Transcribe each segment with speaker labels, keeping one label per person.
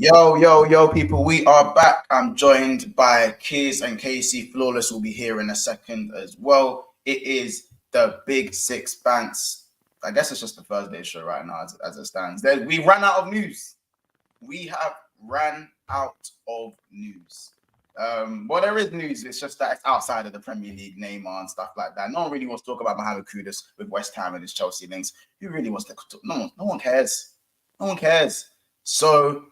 Speaker 1: Yo, people, we are back. I'm joined by Kiz and Casey. Flawless will be here in a second as well. It is the Big Six Banks. I guess it's just the Thursday show right now as it stands. We ran out of news. We have ran out of news. Well, there is news. It's just that it's outside of the Premier League, Neymar and stuff like that. No one really wants to talk about Mohamed Kudus with West Ham and his Chelsea links. Who really wants to talk? No one cares. No one cares. So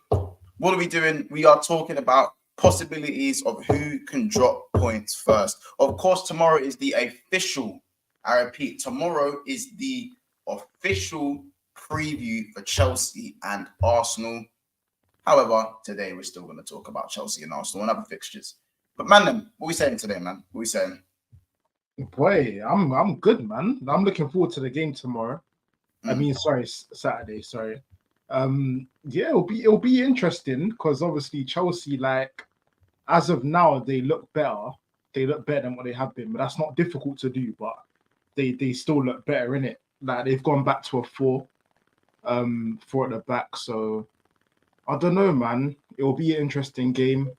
Speaker 1: what are we doing? We are talking about possibilities of who can drop points first. Of course, tomorrow is the official, I repeat, tomorrow is the official preview for Chelsea and Arsenal. However, today we're still going to talk about Chelsea and Arsenal and other fixtures. But man, what are we saying today, man? What are we saying?
Speaker 2: Boy, I'm good, man. I'm looking forward to the game tomorrow. Saturday. Sorry. It'll be interesting because obviously Chelsea, like as of now, they look better. They look better than what they have been, but that's not difficult to do. But they still look better in it. Like they've gone back to a four at the back. So I don't know, man. It'll be an interesting game.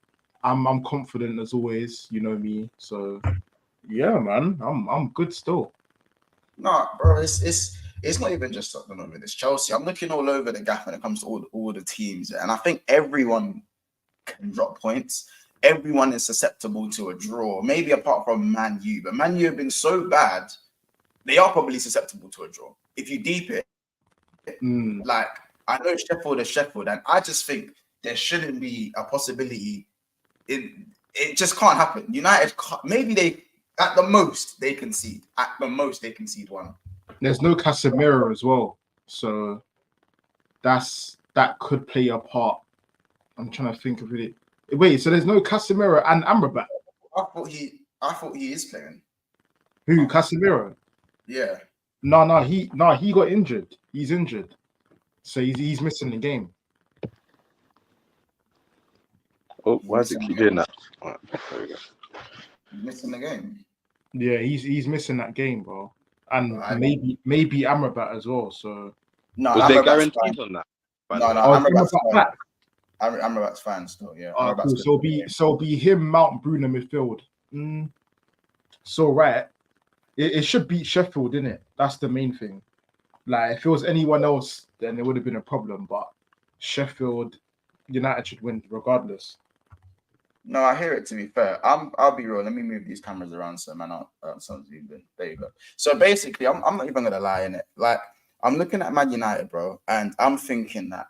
Speaker 2: I'm confident as always. You know me. So yeah, man. I'm good still.
Speaker 1: No, bro. It's not even just something over this Chelsea. I'm looking all over the gap when it comes to all the teams, and I think everyone can drop points. Everyone is susceptible to a draw, maybe apart from Man U. But Man U have been so bad, they are probably susceptible to a draw. If you deep it, like I know Sheffield is Sheffield, and I just think there shouldn't be a possibility. It just can't happen. United, maybe they at the most they concede. At the most they concede one.
Speaker 2: There's no Casemiro as well, so that could play a part. I'm trying to think of it. Wait, so there's no Casemiro and Amrabat?
Speaker 1: I thought he is playing.
Speaker 2: Who, Casemiro?
Speaker 1: Yeah.
Speaker 2: No, he got injured. He's injured, so he's missing the game.
Speaker 3: Oh, why is it keep doing that? Right, there we go.
Speaker 1: He's missing the game.
Speaker 2: Yeah, he's missing that game, bro. And maybe Amrabat as well. So
Speaker 1: no,
Speaker 3: was they guaranteed on that?
Speaker 1: Amrabat's fine still. Yeah.
Speaker 2: Cool. So it'll be him, Mount, Bruno midfield. So right, it should beat Sheffield, innit? That's the main thing. Like if it was anyone else, then it would have been a problem. But Sheffield United should win regardless.
Speaker 1: No, I hear it. To be fair, I'll be real. Let me move these cameras around so man, there you go. So basically, I'm not even gonna lie in it. Like I'm looking at Man United, bro, and I'm thinking that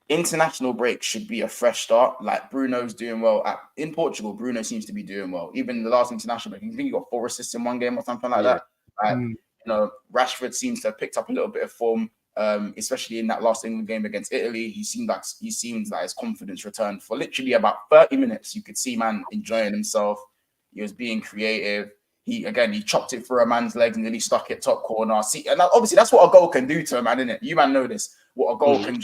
Speaker 1: international break should be a fresh start. Like Bruno's doing well in Portugal. Bruno seems to be doing well. Even the last international break, I think he got 4 assists in one game or something like that. Like, Rashford seems to have picked up a little bit of form. Especially in that last England game against Italy, he seemed like his confidence returned for literally about 30 minutes. You could see man enjoying himself. He was being creative. He chopped it through a man's legs and then he stuck it top corner. See, and obviously that's what a goal can do to a man, isn't it? You man know this. What a goal can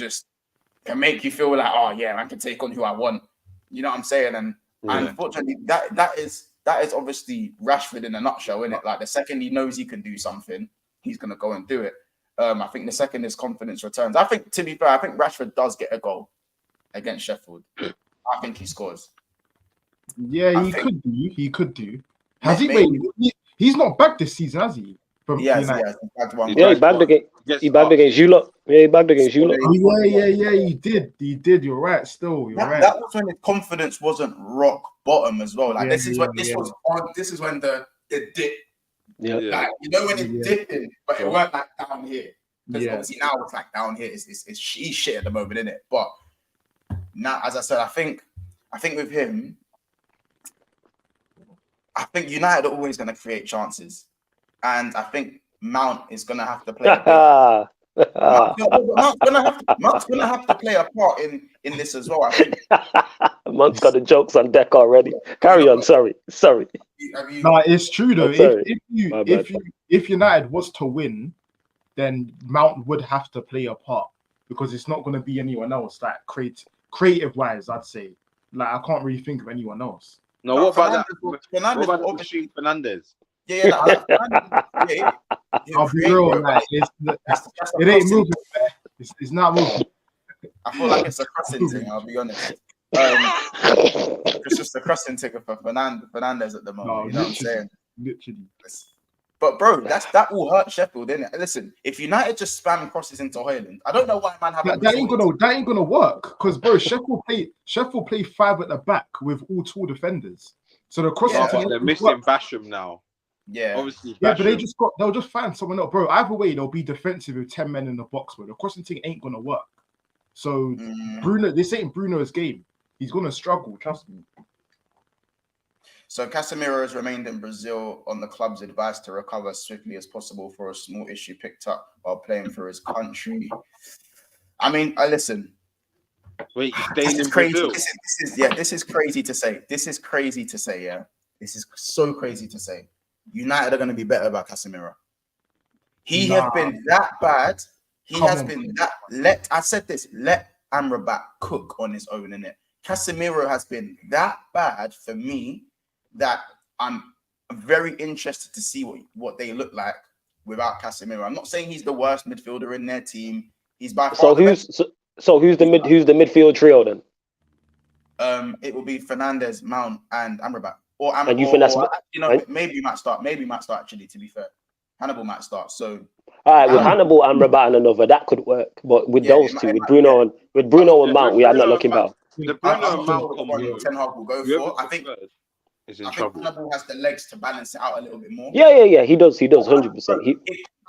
Speaker 1: make you feel like, oh yeah, I can take on who I want. You know what I'm saying? And unfortunately, that is obviously Rashford in a nutshell, isn't it? Like the second he knows he can do something, he's gonna go and do it. I think the second his confidence returns. I think, to be fair, I think Rashford does get a goal against Sheffield. I think he scores.
Speaker 2: Yeah, he could do. Has he? Wait, he's not back this season, has he?
Speaker 4: He bagged against you lot. Yeah, he bagged against you lot.
Speaker 2: Yeah, he did. You're right. Still, you're right.
Speaker 1: That was when his confidence wasn't rock bottom as well. Like this is when the dip.
Speaker 4: Yeah.
Speaker 1: Like, when it's dipping, but it weren't like down here. Because obviously now it's like down here. He's shit at the moment, isn't it? But now, as I said, I think with him, I think United are always going to create chances, and I think Mount is going to have to play. Mount's gonna have to play a part in this as well. I think
Speaker 4: Mount's got the jokes on deck already. Carry on. Sorry.
Speaker 2: No, it's true though. If United was to win, then Mount would have to play a part because it's not going to be anyone else. Like creative wise, I'd say. Like I can't really think of anyone else.
Speaker 3: No, what about that? What about Machine Fernandez?
Speaker 1: Yeah.
Speaker 2: I'll be real, like, it ain't moving. It's not moving.
Speaker 1: I feel like it's a crossing thing. I'll be honest. It's just a crossing ticket for Fernandez at the moment.
Speaker 2: No,
Speaker 1: you know what I'm saying?
Speaker 2: Literally.
Speaker 1: But bro, that will hurt Sheffield, innit? Listen, if United just spam crosses into Hoyland, I don't know why man haven't.
Speaker 2: That ain't gonna work because bro, Sheffield play 5 at the back with all tall defenders. So the cross.
Speaker 3: Yeah, but they're missing Basham now.
Speaker 1: Yeah,
Speaker 3: obviously.
Speaker 2: Yeah, but they'll just find someone else, bro. Either way, they'll be defensive with 10 men in the box, bro. The crossing thing ain't gonna work. So Bruno, this ain't Bruno's game. He's gonna struggle. Trust me.
Speaker 1: So Casemiro has remained in Brazil on the club's advice to recover as swiftly as possible for a small issue picked up while playing for his country. I mean, listen.
Speaker 3: Wait, you're staying in
Speaker 1: crazy.
Speaker 3: Brazil?
Speaker 1: This is crazy to say. This is crazy to say, yeah. This is so crazy to say. United are going to be better about Casemiro. He has been that bad. Let Amrabat cook on his own, innit? Casemiro has been that bad for me that I'm very interested to see what they look like without Casemiro. I'm not saying he's the worst midfielder in their team. He's by far
Speaker 4: who's the midfield trio then?
Speaker 1: It will be Fernandez, Mount, and Amrabat. Maybe you might start. Actually, to be fair, Hannibal might start. So,
Speaker 4: all right, with Hannibal, Amrabat, and another, that could work. But with those two, with Bruno and Mount, we are not looking about.
Speaker 3: The Bruno and Mount
Speaker 1: combo, Ten Hag will go for. I think
Speaker 3: trouble.
Speaker 1: Hannibal has the legs to balance it out a little bit more.
Speaker 4: Yeah. He does 100%.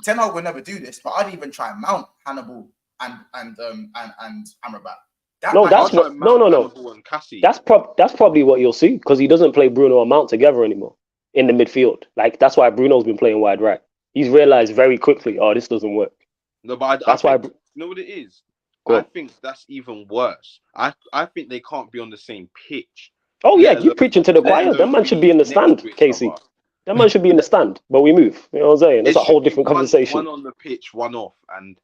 Speaker 1: Ten Hag will never do this, but I'd even try Mount, Hannibal, and Amrabat.
Speaker 4: No. That's probably what you'll see because he doesn't play Bruno and Mount together anymore in the midfield. Like that's why Bruno's been playing wide right. He's realized very quickly, this doesn't work.
Speaker 3: No, but you know what it is? I think that's even worse. I think they can't be on the same pitch.
Speaker 4: Oh yeah, you're preaching to the choir. That man should be in the stand, Casey. That man should be in the stand, but we move. You know what I'm saying? It's a whole different conversation.
Speaker 3: One on the pitch, one off, and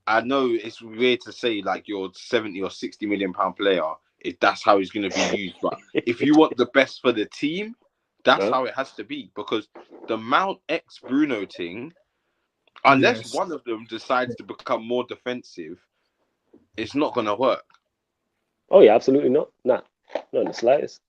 Speaker 3: I know it's weird to say like you're 70 or 60 million pound player, if that's how he's going to be used. But if you want the best for the team, that's how it has to be. Because the Mount X Bruno thing, unless one of them decides to become more defensive, it's not going to work.
Speaker 4: Oh yeah, absolutely not. Not in the slightest.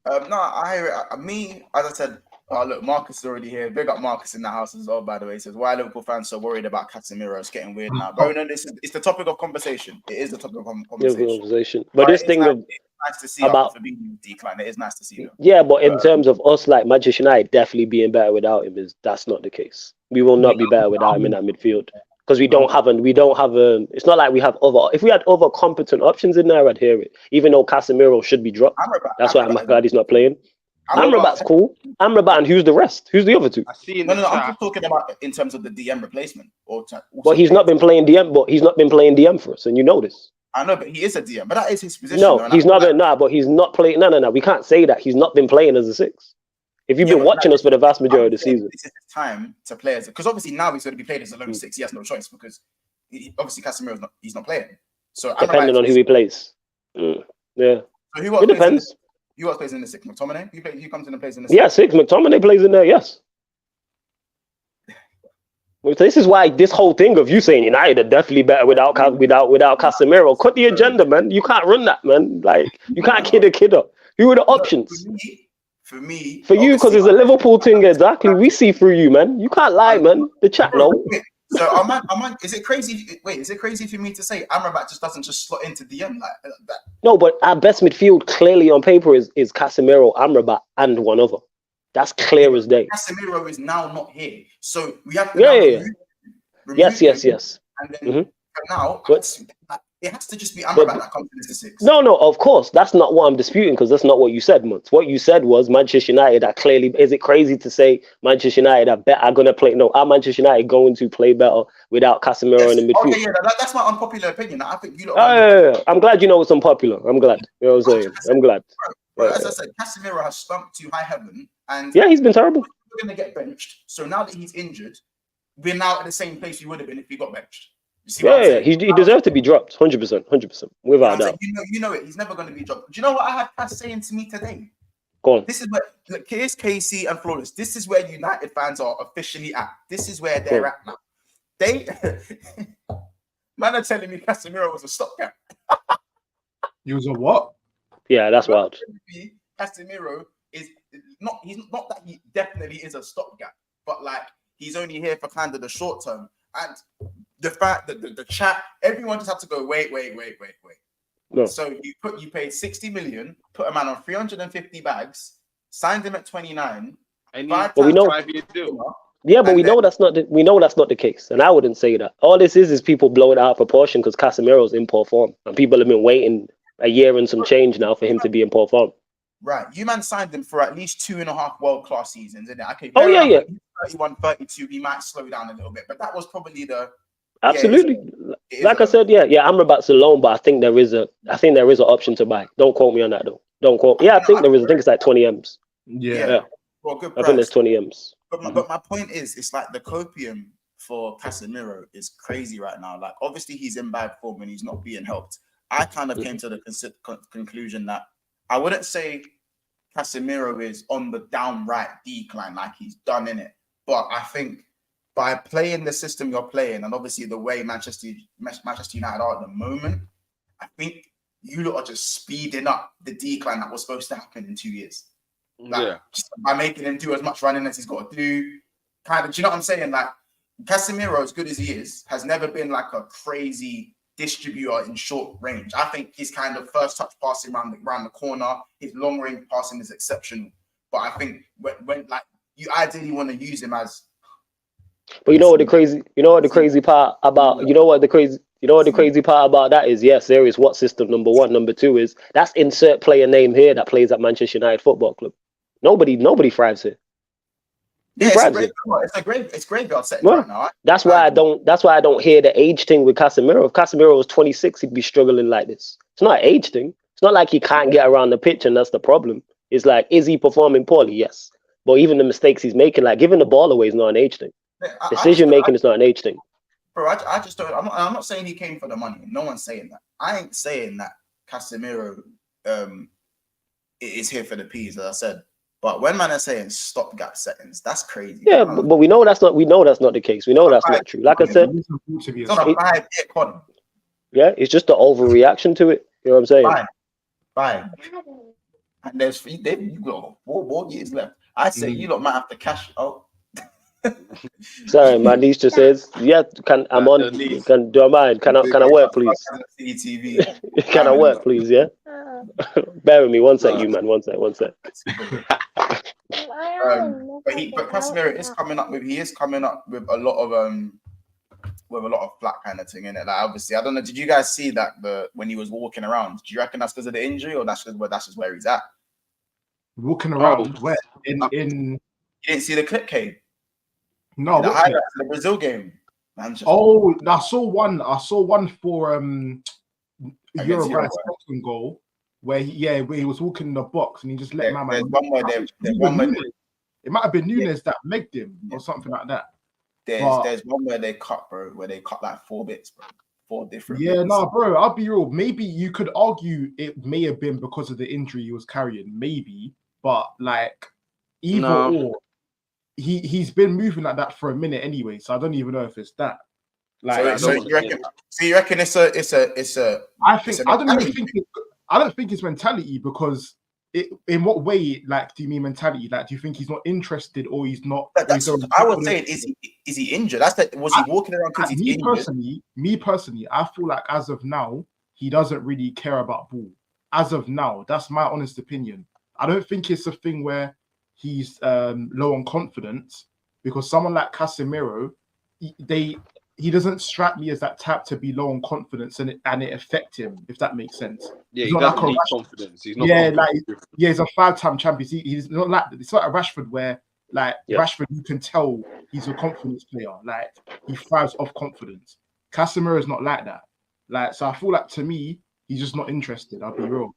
Speaker 1: I hear it. Me, as I said. Oh, look, Marcus is already here. Big up Marcus in the house as well, by the way. He says, why are Liverpool fans so worried about Casemiro? It's getting weird now. Bro, no, it's the topic of conversation. It is the topic of conversation.
Speaker 4: But this thing
Speaker 1: it's nice to see about Fabinho's decline. It is nice to see them.
Speaker 4: Yeah, but in terms of us, like Manchester United definitely being better without him, that's not the case. We will not be better without him in that midfield. Because we don't have it's not like we have if we had other competent options in there, I'd hear it. Even though Casemiro should be dropped. That's why I'm glad he's not playing. Amrabat's cool. Amrabat, and who's the rest? Who's the other two?
Speaker 1: I'm just talking about in terms of the DM replacement.
Speaker 4: But he's not been playing DM. But he's not been playing DM for us, and you know this.
Speaker 1: I know, but he is a DM. But that is his position.
Speaker 4: No, he's not. But he's not playing. No. We can't say that he's not been playing as a 6. If you've been watching us for the vast majority of the season,
Speaker 1: this is his time to play as because obviously now he's going to be played as a lone 6. He has no choice because obviously Casemiro's he's not playing. So
Speaker 4: depending on who he plays, yeah.
Speaker 1: So
Speaker 4: it depends.
Speaker 1: Who else plays in the 6? McTominay? Who comes in and plays in the 6?
Speaker 4: Yeah, 6. McTominay plays in there, yes. Well, this is why this whole thing of you saying United are definitely better without Casemiro. Cut the agenda, man. You can't run that, man. Like, you can't kid a kid up. Who are the options?
Speaker 1: For you,
Speaker 4: because it's a Liverpool thing, exactly. We see through you, man. You can't lie, man. The chat, no.
Speaker 1: So, is it crazy? Is it crazy for me to say Amrabat doesn't slot into DM like that?
Speaker 4: No, but our best midfield clearly on paper is Casemiro, Amrabat, and one other. That's clear as day.
Speaker 1: Casemiro is now not here, so we have to
Speaker 4: remove yes.
Speaker 1: And then now, it has to just be Amrabat that comes into the 6.
Speaker 4: No, of course. That's not what I'm disputing because that's not what you said, Muntz. What you said was Manchester United are clearly... Is it crazy to say Manchester United are going to play... No, are Manchester United going to play better without Casemiro in the midfield?
Speaker 1: Okay, that's my unpopular opinion. I think you
Speaker 4: I'm glad you know it's unpopular. I'm glad. You know what I'm saying? I'm glad.
Speaker 1: Bro, as I said, Casemiro has stunk to high heaven. And
Speaker 4: he's been terrible.
Speaker 1: We're going to get benched. So now that he's injured, we're now at the same place we would have been if he got benched.
Speaker 4: He deserved to be dropped, 100%, without doubt.
Speaker 1: You know it. He's never going to be dropped. Do you know what I had Cass saying to me today?
Speaker 4: Go on.
Speaker 1: This is where here's Casey and Flawless. This is where United fans are officially at. This is where they're at now. Man are telling me Casemiro was a stopgap.
Speaker 2: He was a what?
Speaker 4: Yeah, that's wild.
Speaker 1: Casemiro is not. He's not that he definitely is a stopgap, but like he's only here for kind of the short term. And the fact that the chat, everyone just had to go wait.
Speaker 4: No.
Speaker 1: So you paid 60 million, put a man on 350 bags, signed him at 29.
Speaker 3: But
Speaker 4: we know. Yeah, but we know that's not the case, and I wouldn't say that. All this is people blowing it out of proportion because Casemiro's in poor form, and people have been waiting a year and some change now for him to be in poor form.
Speaker 1: Right, you man signed him for at least 2.5 world-class seasons, isn't it? Okay, 31, 32, he might slow down a little bit, but that was probably the
Speaker 4: absolutely. Like I said, yeah, Amrabat's a loan, but I think there is an option to buy. Don't quote me on that though. Don't quote. Yeah, I think there is. I think it's like 20 M's.
Speaker 2: Yeah.
Speaker 1: Well, good
Speaker 4: price. I think there's 20 M's.
Speaker 1: But my point is, it's like the copium for Casemiro is crazy right now. Like, obviously, he's in bad form and he's not being helped. I kind of came to the conclusion that I wouldn't say Casemiro is on the downright decline, like he's done in it. But I think by playing the system you're playing, and obviously the way Manchester United are at the moment, I think you lot are just speeding up the decline that was supposed to happen in 2 years. Like, just by making him do as much running as he's got to do. Kind of, do you know what I'm saying? Like, Casemiro, as good as he is, has never been like a crazy distributor in short range. I think his kind of first touch passing around the corner, his long range passing is exceptional. But I think when like you ideally want to use him as.
Speaker 4: But the crazy part about that is, yes, there is what system, number one. Number two is that's insert player name here that plays at Manchester United Football Club. Nobody thrives here.
Speaker 1: Yeah, it's graveyard setting right now.
Speaker 4: That's why I don't hear the age thing with Casemiro. If Casemiro was 26, he'd be struggling like this. It's not an age thing. It's not like he can't get around the pitch and that's the problem. It's like, is he performing poorly? Yes. But even the mistakes he's making, like giving the ball away is not an age thing. Decision making is not an age thing.
Speaker 1: Bro, I just don't. I'm not saying he came for the money. No one's saying that. I ain't saying that Casemiro is here for the peas, as I said. But when man are saying stopgap settings, that's crazy.
Speaker 4: Yeah, but we know that's not. We know that's not the case. We know that's not true. Like I said,
Speaker 1: it's not a 5-year con.
Speaker 4: Yeah, it's just the overreaction to it. You know what I'm saying?
Speaker 1: Fine. And you got 4 more years left. I say you lot might have to cash out.
Speaker 4: Sorry, my niece just says, yeah, do I mind? Can I work, please? Can I work, please? Yeah. Bear with me, one sec, you man. One sec.
Speaker 1: But Casemiro is coming up with a lot of flat kind of thing in it. Like, obviously, I don't know. Did you guys see that when he was walking around? Do you reckon that's because of the injury, or that's just where he's at?
Speaker 2: Walking around where in? You
Speaker 1: didn't see the clip, Kane?
Speaker 2: No,
Speaker 1: the highlights of the Brazil game.
Speaker 2: Oh, I saw one for Uruguay's second goal where he was walking in the box and he just let man. It might have been Nunes that megged him or something like that.
Speaker 1: There's one where they cut like 4 bits, bro. 4 different.
Speaker 2: Yeah, bro. I'll be real. Maybe you could argue it may have been because of the injury he was carrying, maybe, but like either or. He's been moving like that for a minute anyway, so I don't even know if it's that. Like,
Speaker 1: so you reckon it's a?
Speaker 2: I don't think it's mentality because in what way? Like, do you mean mentality? Like, do you think he's not interested or he's not?
Speaker 1: I would say, is he injured? Was he walking around because he's injured?
Speaker 2: Me personally, I feel like as of now he doesn't really care about ball. As of now, that's my honest opinion. I don't think it's a thing where he's low on confidence, because someone like Casemiro, he doesn't strike me as that type to be low on confidence and it affect him, if that makes sense.
Speaker 3: Yeah, he doesn't need confidence. He's not.
Speaker 2: He's a 5-time champion. He's not like it's not a Rashford where Rashford, you can tell he's a confidence player. Like, he thrives off confidence. Casemiro is not like that. Like, so I feel like to me he's just not interested. I'll be real.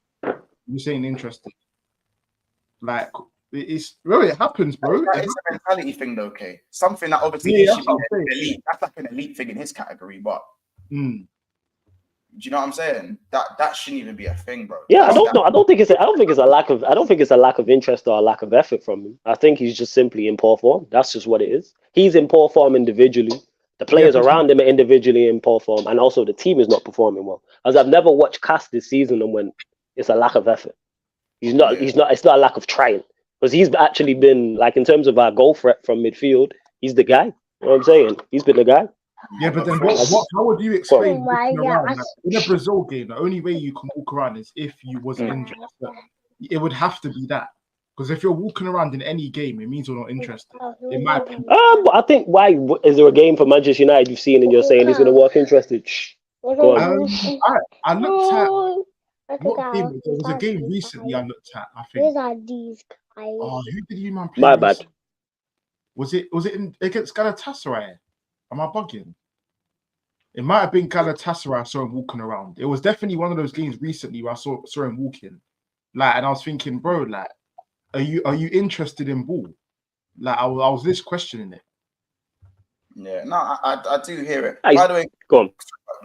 Speaker 2: You're saying interested. Like, it happens, bro.
Speaker 1: It's a mentality thing, though, okay? Something that obviously he should be elite. That's like an elite thing in his category, but do you know what I'm saying? That shouldn't even be a thing, bro.
Speaker 4: Yeah, I don't think it's a lack of interest or a lack of effort from him. I think he's just simply in poor form. That's just what it is. He's in poor form individually. The players around him are individually in poor form, and also the team is not performing well. As I've never watched Cass this season and went, it's a lack of effort. He's not. It's not a lack of trying, because he's actually been, like, in terms of our goal threat from midfield, he's the guy. You know what I'm saying? He's been the guy.
Speaker 2: Yeah, but then how would you explain walking around? Like, in a Brazil game, the only way you can walk around is if you was injured. So it would have to be that. Because if you're walking around in any game, it means you're not interested. In my opinion.
Speaker 4: But I think, why is there a game for Manchester United you've seen and you're saying he's going to walk interested? Go on.
Speaker 2: I looked at what game? There was a game recently I looked at. I think. Oh, who did you man play?
Speaker 4: My bad.
Speaker 2: Was it against Galatasaray? Am I bugging? It might have been Galatasaray. I saw him walking around. It was definitely one of those games recently where I saw him walking. Like, and I was thinking, bro, like, are you interested in ball? Like, I was just questioning it.
Speaker 1: Yeah, no, I do hear it.
Speaker 4: Hey,
Speaker 1: by the way,
Speaker 4: go on.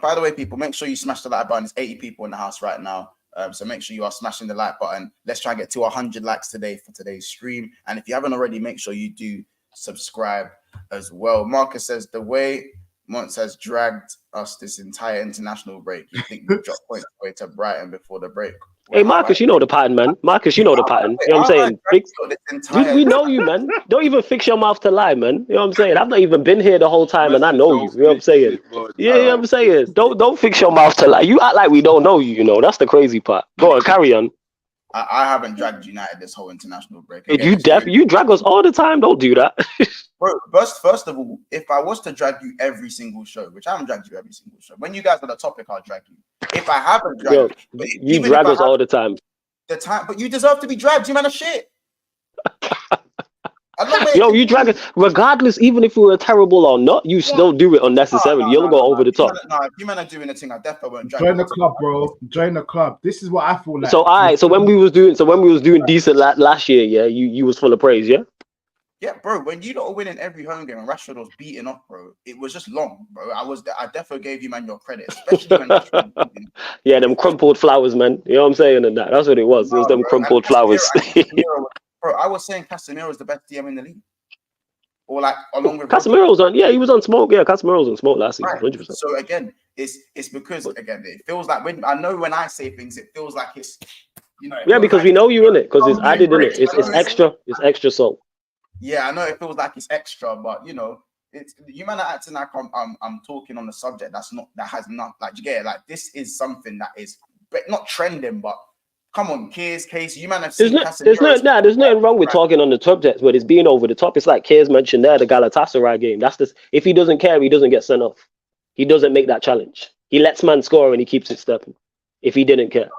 Speaker 1: By the way, people, make sure you smash the like button. There's 80 people in the house right now. So make sure you are smashing the like button. Let's try and get to 100 likes today for today's stream. And if you haven't already, make sure you do subscribe as well. Marcus says, the way Mont has dragged us this entire international break, you think we dropped points away to Brighton before the break?
Speaker 4: Hey, Marcus, you know the pattern, man. Marcus, you know the pattern. You know what I'm saying? Dude, we know you, man. Don't even fix your mouth to lie, man. You know what I'm saying? I've not even been here the whole time, and I know you. You know what I'm saying? Yeah, you know what I'm saying? Don't fix your mouth to lie. You act like we don't know you, you know. That's the crazy part. Go on, carry on.
Speaker 1: I haven't dragged United this whole international break.
Speaker 4: Again, you drag us all the time. Don't do that.
Speaker 1: Bro, first of all, if I was to drag you every single show, which I haven't dragged you every single show, when you guys are the topic, I'll drag you. If I haven't dragged
Speaker 4: you drag us all the time.
Speaker 1: But you deserve to be dragged. You man of shit.
Speaker 4: Yo, you drag us regardless, even if we were terrible or not. You still do it unnecessarily. You'll go over the top.
Speaker 1: If you man are doing a thing, I definitely won't drag.
Speaker 2: Join the club, bro. Join the club. This is what I feel like.
Speaker 4: So when we was doing decent last year, yeah, you was full of praise, yeah.
Speaker 1: Yeah, bro. When you lot were winning every home game and Rashford was beating off, bro, it was just long, bro. I definitely gave you man your credit, especially when Rashford was beating.
Speaker 4: Yeah, them crumpled flowers, man. You know what I'm saying? And that's what it was. It was them crumpled flowers.
Speaker 1: Bro, I was saying Casemiro is the best DM in the league. Or like along with
Speaker 4: Casemiro's on, yeah, he was on smoke. Yeah, Casemiro's on smoke last season, 100%.
Speaker 1: So again, it's because again it feels like when I say things, it feels like it's
Speaker 4: yeah, because we know you in it, because it's added in it. It's extra salt.
Speaker 1: Yeah, I know it feels like it's extra, but it's you man are acting like I'm talking on the subject that has not like you get it, like this is something that is not trending, but come on, case you man have seen. There's
Speaker 4: nothing wrong with talking on the subject, but it's being over the top. It's like Kay's mentioned there, the Galatasaray game. That's this. If he doesn't care, he doesn't get sent off. He doesn't make that challenge. He lets man score and he keeps it stepping. If he didn't care,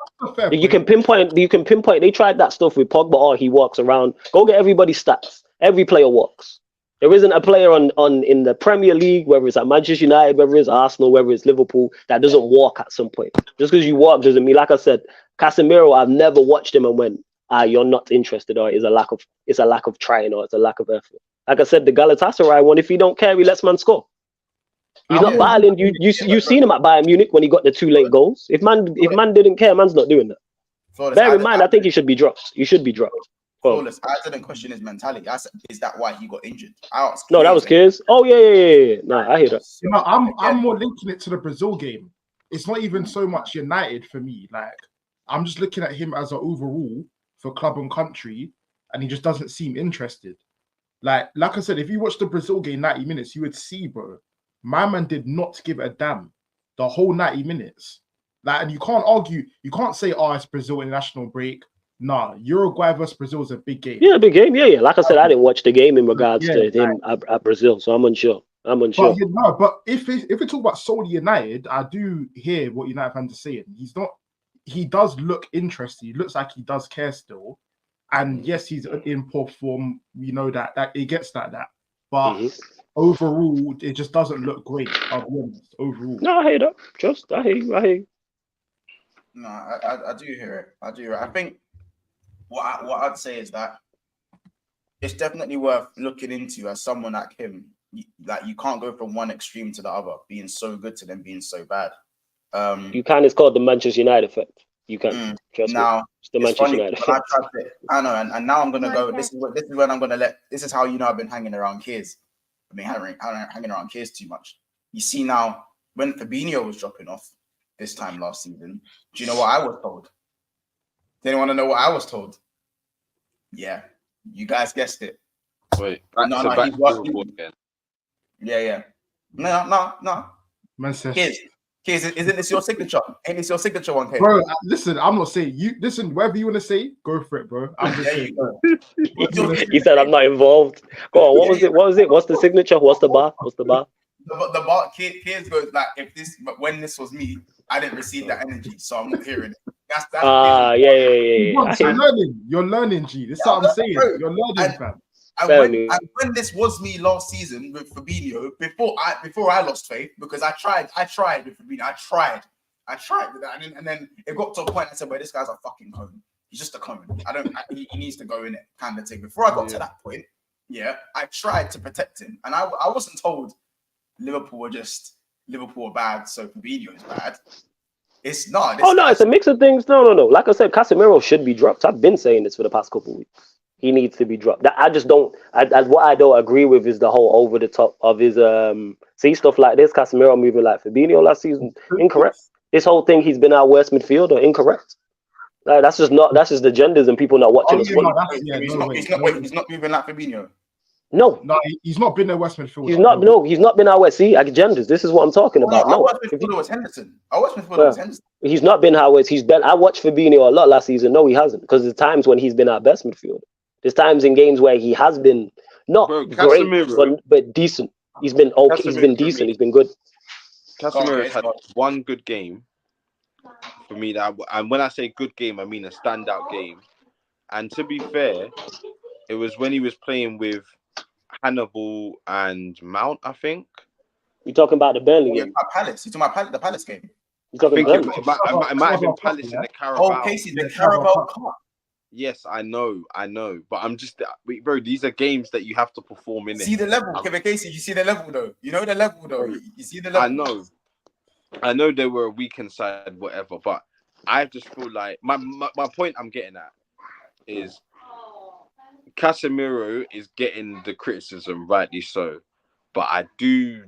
Speaker 4: you can pinpoint. They tried that stuff with Pogba. Or he walks around. Go get everybody's stats. Every player walks. There isn't a player in the Premier League, whether it's at Manchester United, whether it's Arsenal, whether it's Liverpool, that doesn't walk at some point. Just because you walk doesn't mean, like I said, Casemiro, I've never watched him and went, you're not interested, or it's a lack of trying, or it's a lack of effort. Like I said, the Galatasaray one, if he don't care, he lets man score. He's not violent. You seen him at Bayern Munich when he got the 2 late goals. If man didn't care, man's not doing that. Bear in mind, I think he should be dropped. You should be dropped.
Speaker 1: Flawless. I didn't question his mentality. I said, is that why he got injured?
Speaker 4: No, that was Kiers. Oh yeah. No, I hear that.
Speaker 2: I'm more linking it to the Brazil game. It's not even so much United for me. Like, I'm just looking at him as an overall for club and country, and he just doesn't seem interested. Like I said, if you watch the Brazil game 90 minutes, you would see, bro, my man did not give a damn the whole 90 minutes. Like, and you can't argue, you can't say, it's Brazil international break. Nah, Uruguay versus Brazil is a big game.
Speaker 4: Yeah, big game. Yeah. Like I said, I didn't watch the game in regards to him at Brazil, so I'm unsure.
Speaker 2: But if we talk about solely United, I do hear what United fans are saying. He does look interested. He looks like he does care still. And yes, he's in poor form. We know that it gets like that. But overall, it just doesn't look great. I'll be honest. Overall.
Speaker 4: No, I hear that. I hear you.
Speaker 1: No, I do hear it. I think what I'd say is that it's definitely worth looking into as someone like him. Like, you can't go from one extreme to the other, being so good to then being so bad.
Speaker 3: You can. It's called the Manchester United effect. You can.
Speaker 1: Now
Speaker 3: it's the Manchester United effect.
Speaker 1: I know, and now I'm gonna go. This is when I'm gonna let. This is how I've been hanging around kids. I've been hanging around kids too much. You see now, when Fabinho was dropping off this time last season, do you know what I was told? Does anyone want to know what I was told? Yeah, you guys guessed it.
Speaker 3: Wait,
Speaker 1: Back to
Speaker 3: Liverpool again.
Speaker 1: Yeah. No.
Speaker 2: Man says,
Speaker 1: Kids, isn't this your signature? Ain't this your signature one, Kate?
Speaker 2: bro, listen, I'm not saying you. Listen, whatever you want to say, go for it, bro. I'm just saying.
Speaker 4: He said, "I'm not involved." Go on. What was it? What's the signature? What's the bar?
Speaker 1: The bar. Kids goes like, when this was me, I didn't receive that energy, so I'm not hearing it. That's
Speaker 4: yeah.
Speaker 2: You're learning, G. This is what I'm saying. You're learning, fam.
Speaker 1: And when this was me last season with Fabinho, before I lost faith, because I tried with Fabinho, I tried with that, and then it got to a point I said, "Well, this guy's a fucking cone. He's just a cone. He needs to go in it," kind of thing. Before I got to that point, I tried to protect him, and I wasn't told Liverpool are bad, so Fabinho is bad. It's not.
Speaker 4: It's a mix of things. No. Like I said, Casemiro should be dropped. I've been saying this for the past couple of weeks. He needs to be dropped. I just don't. What I don't agree with is the whole over the top of his see stuff like this. Casemiro moving like Fabinho last season. Incorrect. This whole thing, he's been our worst midfielder. Incorrect. Like, that's just the genders and people not watching us.
Speaker 1: He's not moving like Fabinho.
Speaker 4: No,
Speaker 2: he's not been their West midfielder.
Speaker 4: He's not been our West. See, genders. This is what I'm talking about.
Speaker 1: Our West midfielder was Henderson.
Speaker 4: He's not been our West. He's been. I watched Fabinho a lot last season. No, he hasn't, because there's times when he's been our best midfielder. There's times in games where he has been not great, but decent. He's been okay. He's been decent. He's been good.
Speaker 3: Casemiro's had one good game for me. And when I say good game, I mean a standout game. And to be fair, it was when he was playing with Hannibal and Mount, I think.
Speaker 4: You're talking about the Burnley game?
Speaker 1: Palace. You're talking about the Palace game?
Speaker 3: I think it might have been Palace in the Carabao.
Speaker 1: Oh, Casey, the Carabao Cup.
Speaker 3: Yes, I know. But I'm just, bro, these are games that you have to perform in.
Speaker 1: See the level, Kevin Casey. You see the level, though. You know the level, though. You see the level.
Speaker 3: I know they were a weekend side, whatever. But I just feel like my point I'm getting at is Casemiro is getting the criticism, rightly so. But I do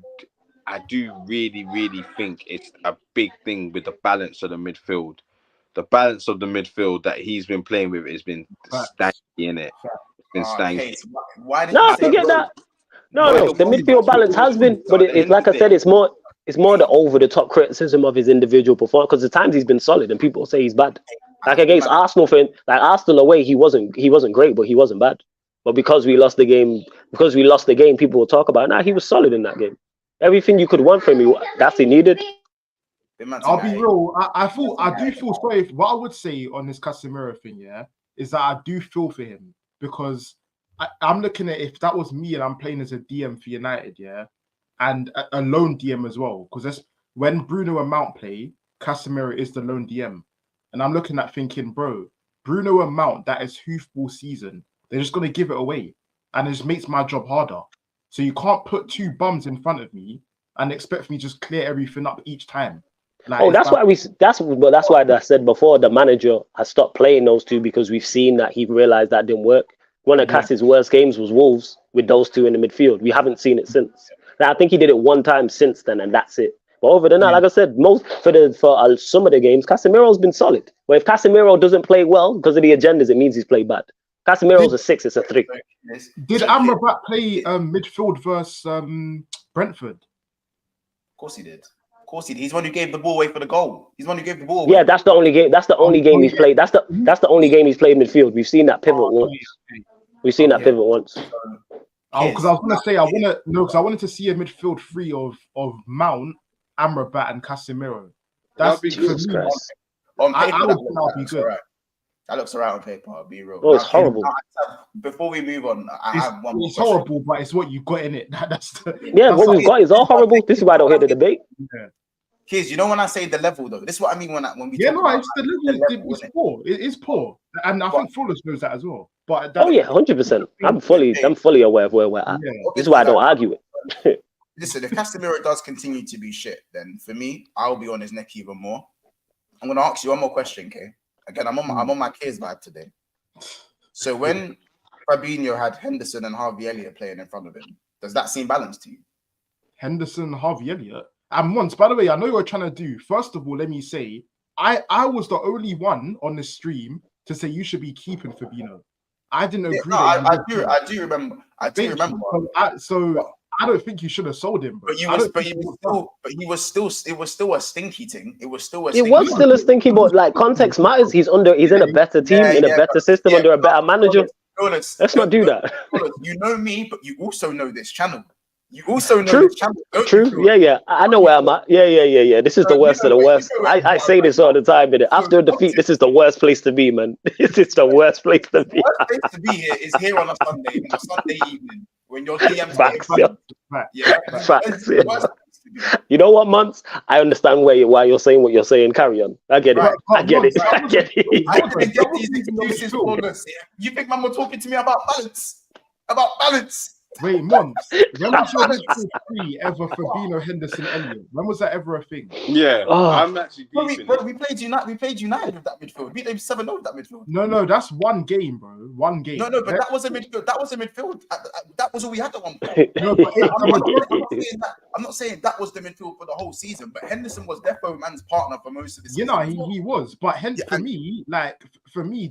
Speaker 3: really, really think it's a big thing with the balance of the midfield. The balance of the midfield that he's been playing with has been stanky, innit? It's been stanky.
Speaker 1: Why did you
Speaker 4: forget that? No. The midfield balance has been, but it's like I said, it's more the over the top criticism of his individual performance, because the times he's been solid and people say he's bad. Like against Arsenal, Arsenal away, he wasn't great, but he wasn't bad. But because we lost the game, people will talk about it. Nah, he was solid in that game. Everything you could want from him, that's he needed.
Speaker 2: I'll be real. I do feel sorry. What I would say on this Casemiro thing, is that I do feel for him, because I'm looking at, if that was me and I'm playing as a DM for United, and a lone DM as well, because that's when Bruno and Mount play, Casemiro is the lone DM, and I'm looking at thinking, bro, Bruno and Mount, that is hoofball season. They're just gonna give it away, and it just makes my job harder. So you can't put two bums in front of me and expect me to just clear everything up each time. Like,
Speaker 4: that's why I said before, the manager has stopped playing those two, because we've seen that he realized that didn't work. One of Cass's worst games was Wolves with those two in the midfield. We haven't seen it since. Now, I think he did it one time since then, and that's it. But over the night, like I said, for some of the games, Casemiro's been solid. But if Casemiro doesn't play well because of the agendas, it means he's played bad. Casemiro's a 6, it's a 3.
Speaker 2: Did Amrabat play midfield versus Brentford?
Speaker 1: Of course he did. He's the one who gave the ball away for the goal. He's the one who gave the ball away.
Speaker 4: Yeah, that's the only game. That's the only game he's played. That's the only game he's played midfield. We've seen that pivot once. We've seen that pivot once.
Speaker 2: Because I was gonna say I wanted to see a midfield three of Mount, Amrabat, and Casemiro. That's
Speaker 4: Jesus Christ.
Speaker 1: On paper,
Speaker 2: I would think that would be good.
Speaker 1: Right. That looks alright on paper. I'll be real.
Speaker 4: Oh, it's horrible.
Speaker 1: Before we move on, I have one more
Speaker 2: question. Horrible, but it's what you got in it.
Speaker 4: What we've got is all horrible. This is why I don't hear the debate.
Speaker 2: Yeah.
Speaker 1: Kids, you know when I say the level though, this is what I mean when we
Speaker 2: it's the level. It's poor. It is poor, and I think Fulham knows that as well. But
Speaker 4: 100%. I'm fully aware of where we're at. Yeah. This is why I don't argue it.
Speaker 1: Listen, if Casemiro does continue to be shit, then for me, I'll be on his neck even more. I'm gonna ask you one more question, Kay. Again, I'm on my kids vibe today. So when Fabinho had Henderson and Harvey Elliott playing in front of him, does that seem balanced to you?
Speaker 2: Henderson, Harvey Elliott. And once, by the way, I know you're trying to do. First of all, let me say, I was the only one on the stream to say you should be keeping Fabinho. I didn't agree that
Speaker 1: I do remember. I do remember.
Speaker 2: So I don't think you should have sold him. Bro.
Speaker 1: But he was still a stinky thing. It was still a
Speaker 4: stinky, but like context matters. He's in a better team, in a better system, under a better manager. Let's not do that.
Speaker 1: You know me, but you also know this channel. You also know this channel.
Speaker 4: True. Yeah. I know where I'm at. Yeah. This is the worst of the worst. I say this all the time. After a defeat, this is the worst place to be, man. This is the worst place to be.
Speaker 1: The worst place to be here is here on a Sunday evening when your DMs
Speaker 4: Facts. You know what, Mons? I understand why you're saying what you're saying. Carry on. I get it. I get it.
Speaker 1: I didn't get these excuses for this. You think man were talking to me about balance?
Speaker 2: Wait, Mons, when was your midfield three ever Fabinho, Henderson, Elliott? When was that ever a thing?
Speaker 3: Yeah, I'm actually
Speaker 1: we played United with that midfield. We beat them 7-0 with that midfield.
Speaker 2: No, that's one game, bro. One game.
Speaker 1: No, but that was a midfield. That was all we had at one point. I'm not saying that was the midfield for the whole season, but Henderson was defo man's partner for most of the season.
Speaker 2: He was. But for me,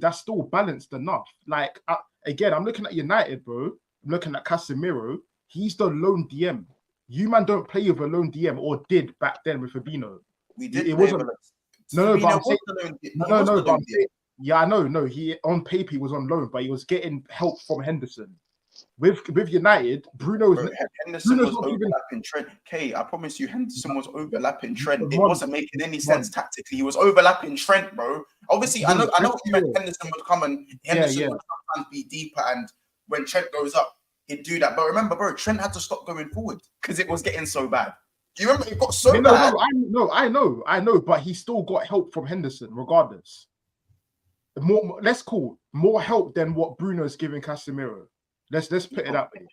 Speaker 2: that's still balanced enough. Like, again, I'm looking at United, bro. I'm looking at Casemiro. He's the lone DM. You man don't play with a lone DM, or did back then with Fabinho.
Speaker 1: We did.
Speaker 2: It wasn't. No. Yeah, I know. No, he on paper he was on loan, but he was getting help from Henderson. With United,
Speaker 1: Henderson was overlapping Trent. I promise you, Henderson was overlapping Trent. It wasn't making any sense tactically. He was overlapping Trent, bro. Obviously, I know what you meant. Henderson would come and Henderson would sometimes be deeper, and when Trent goes up, he'd do that. But remember, bro, Trent had to stop going forward because it was getting so bad. Do you remember it got so bad?
Speaker 2: I know, but he still got help from Henderson regardless. More help than what Bruno's giving Casemiro. Let's put it that way.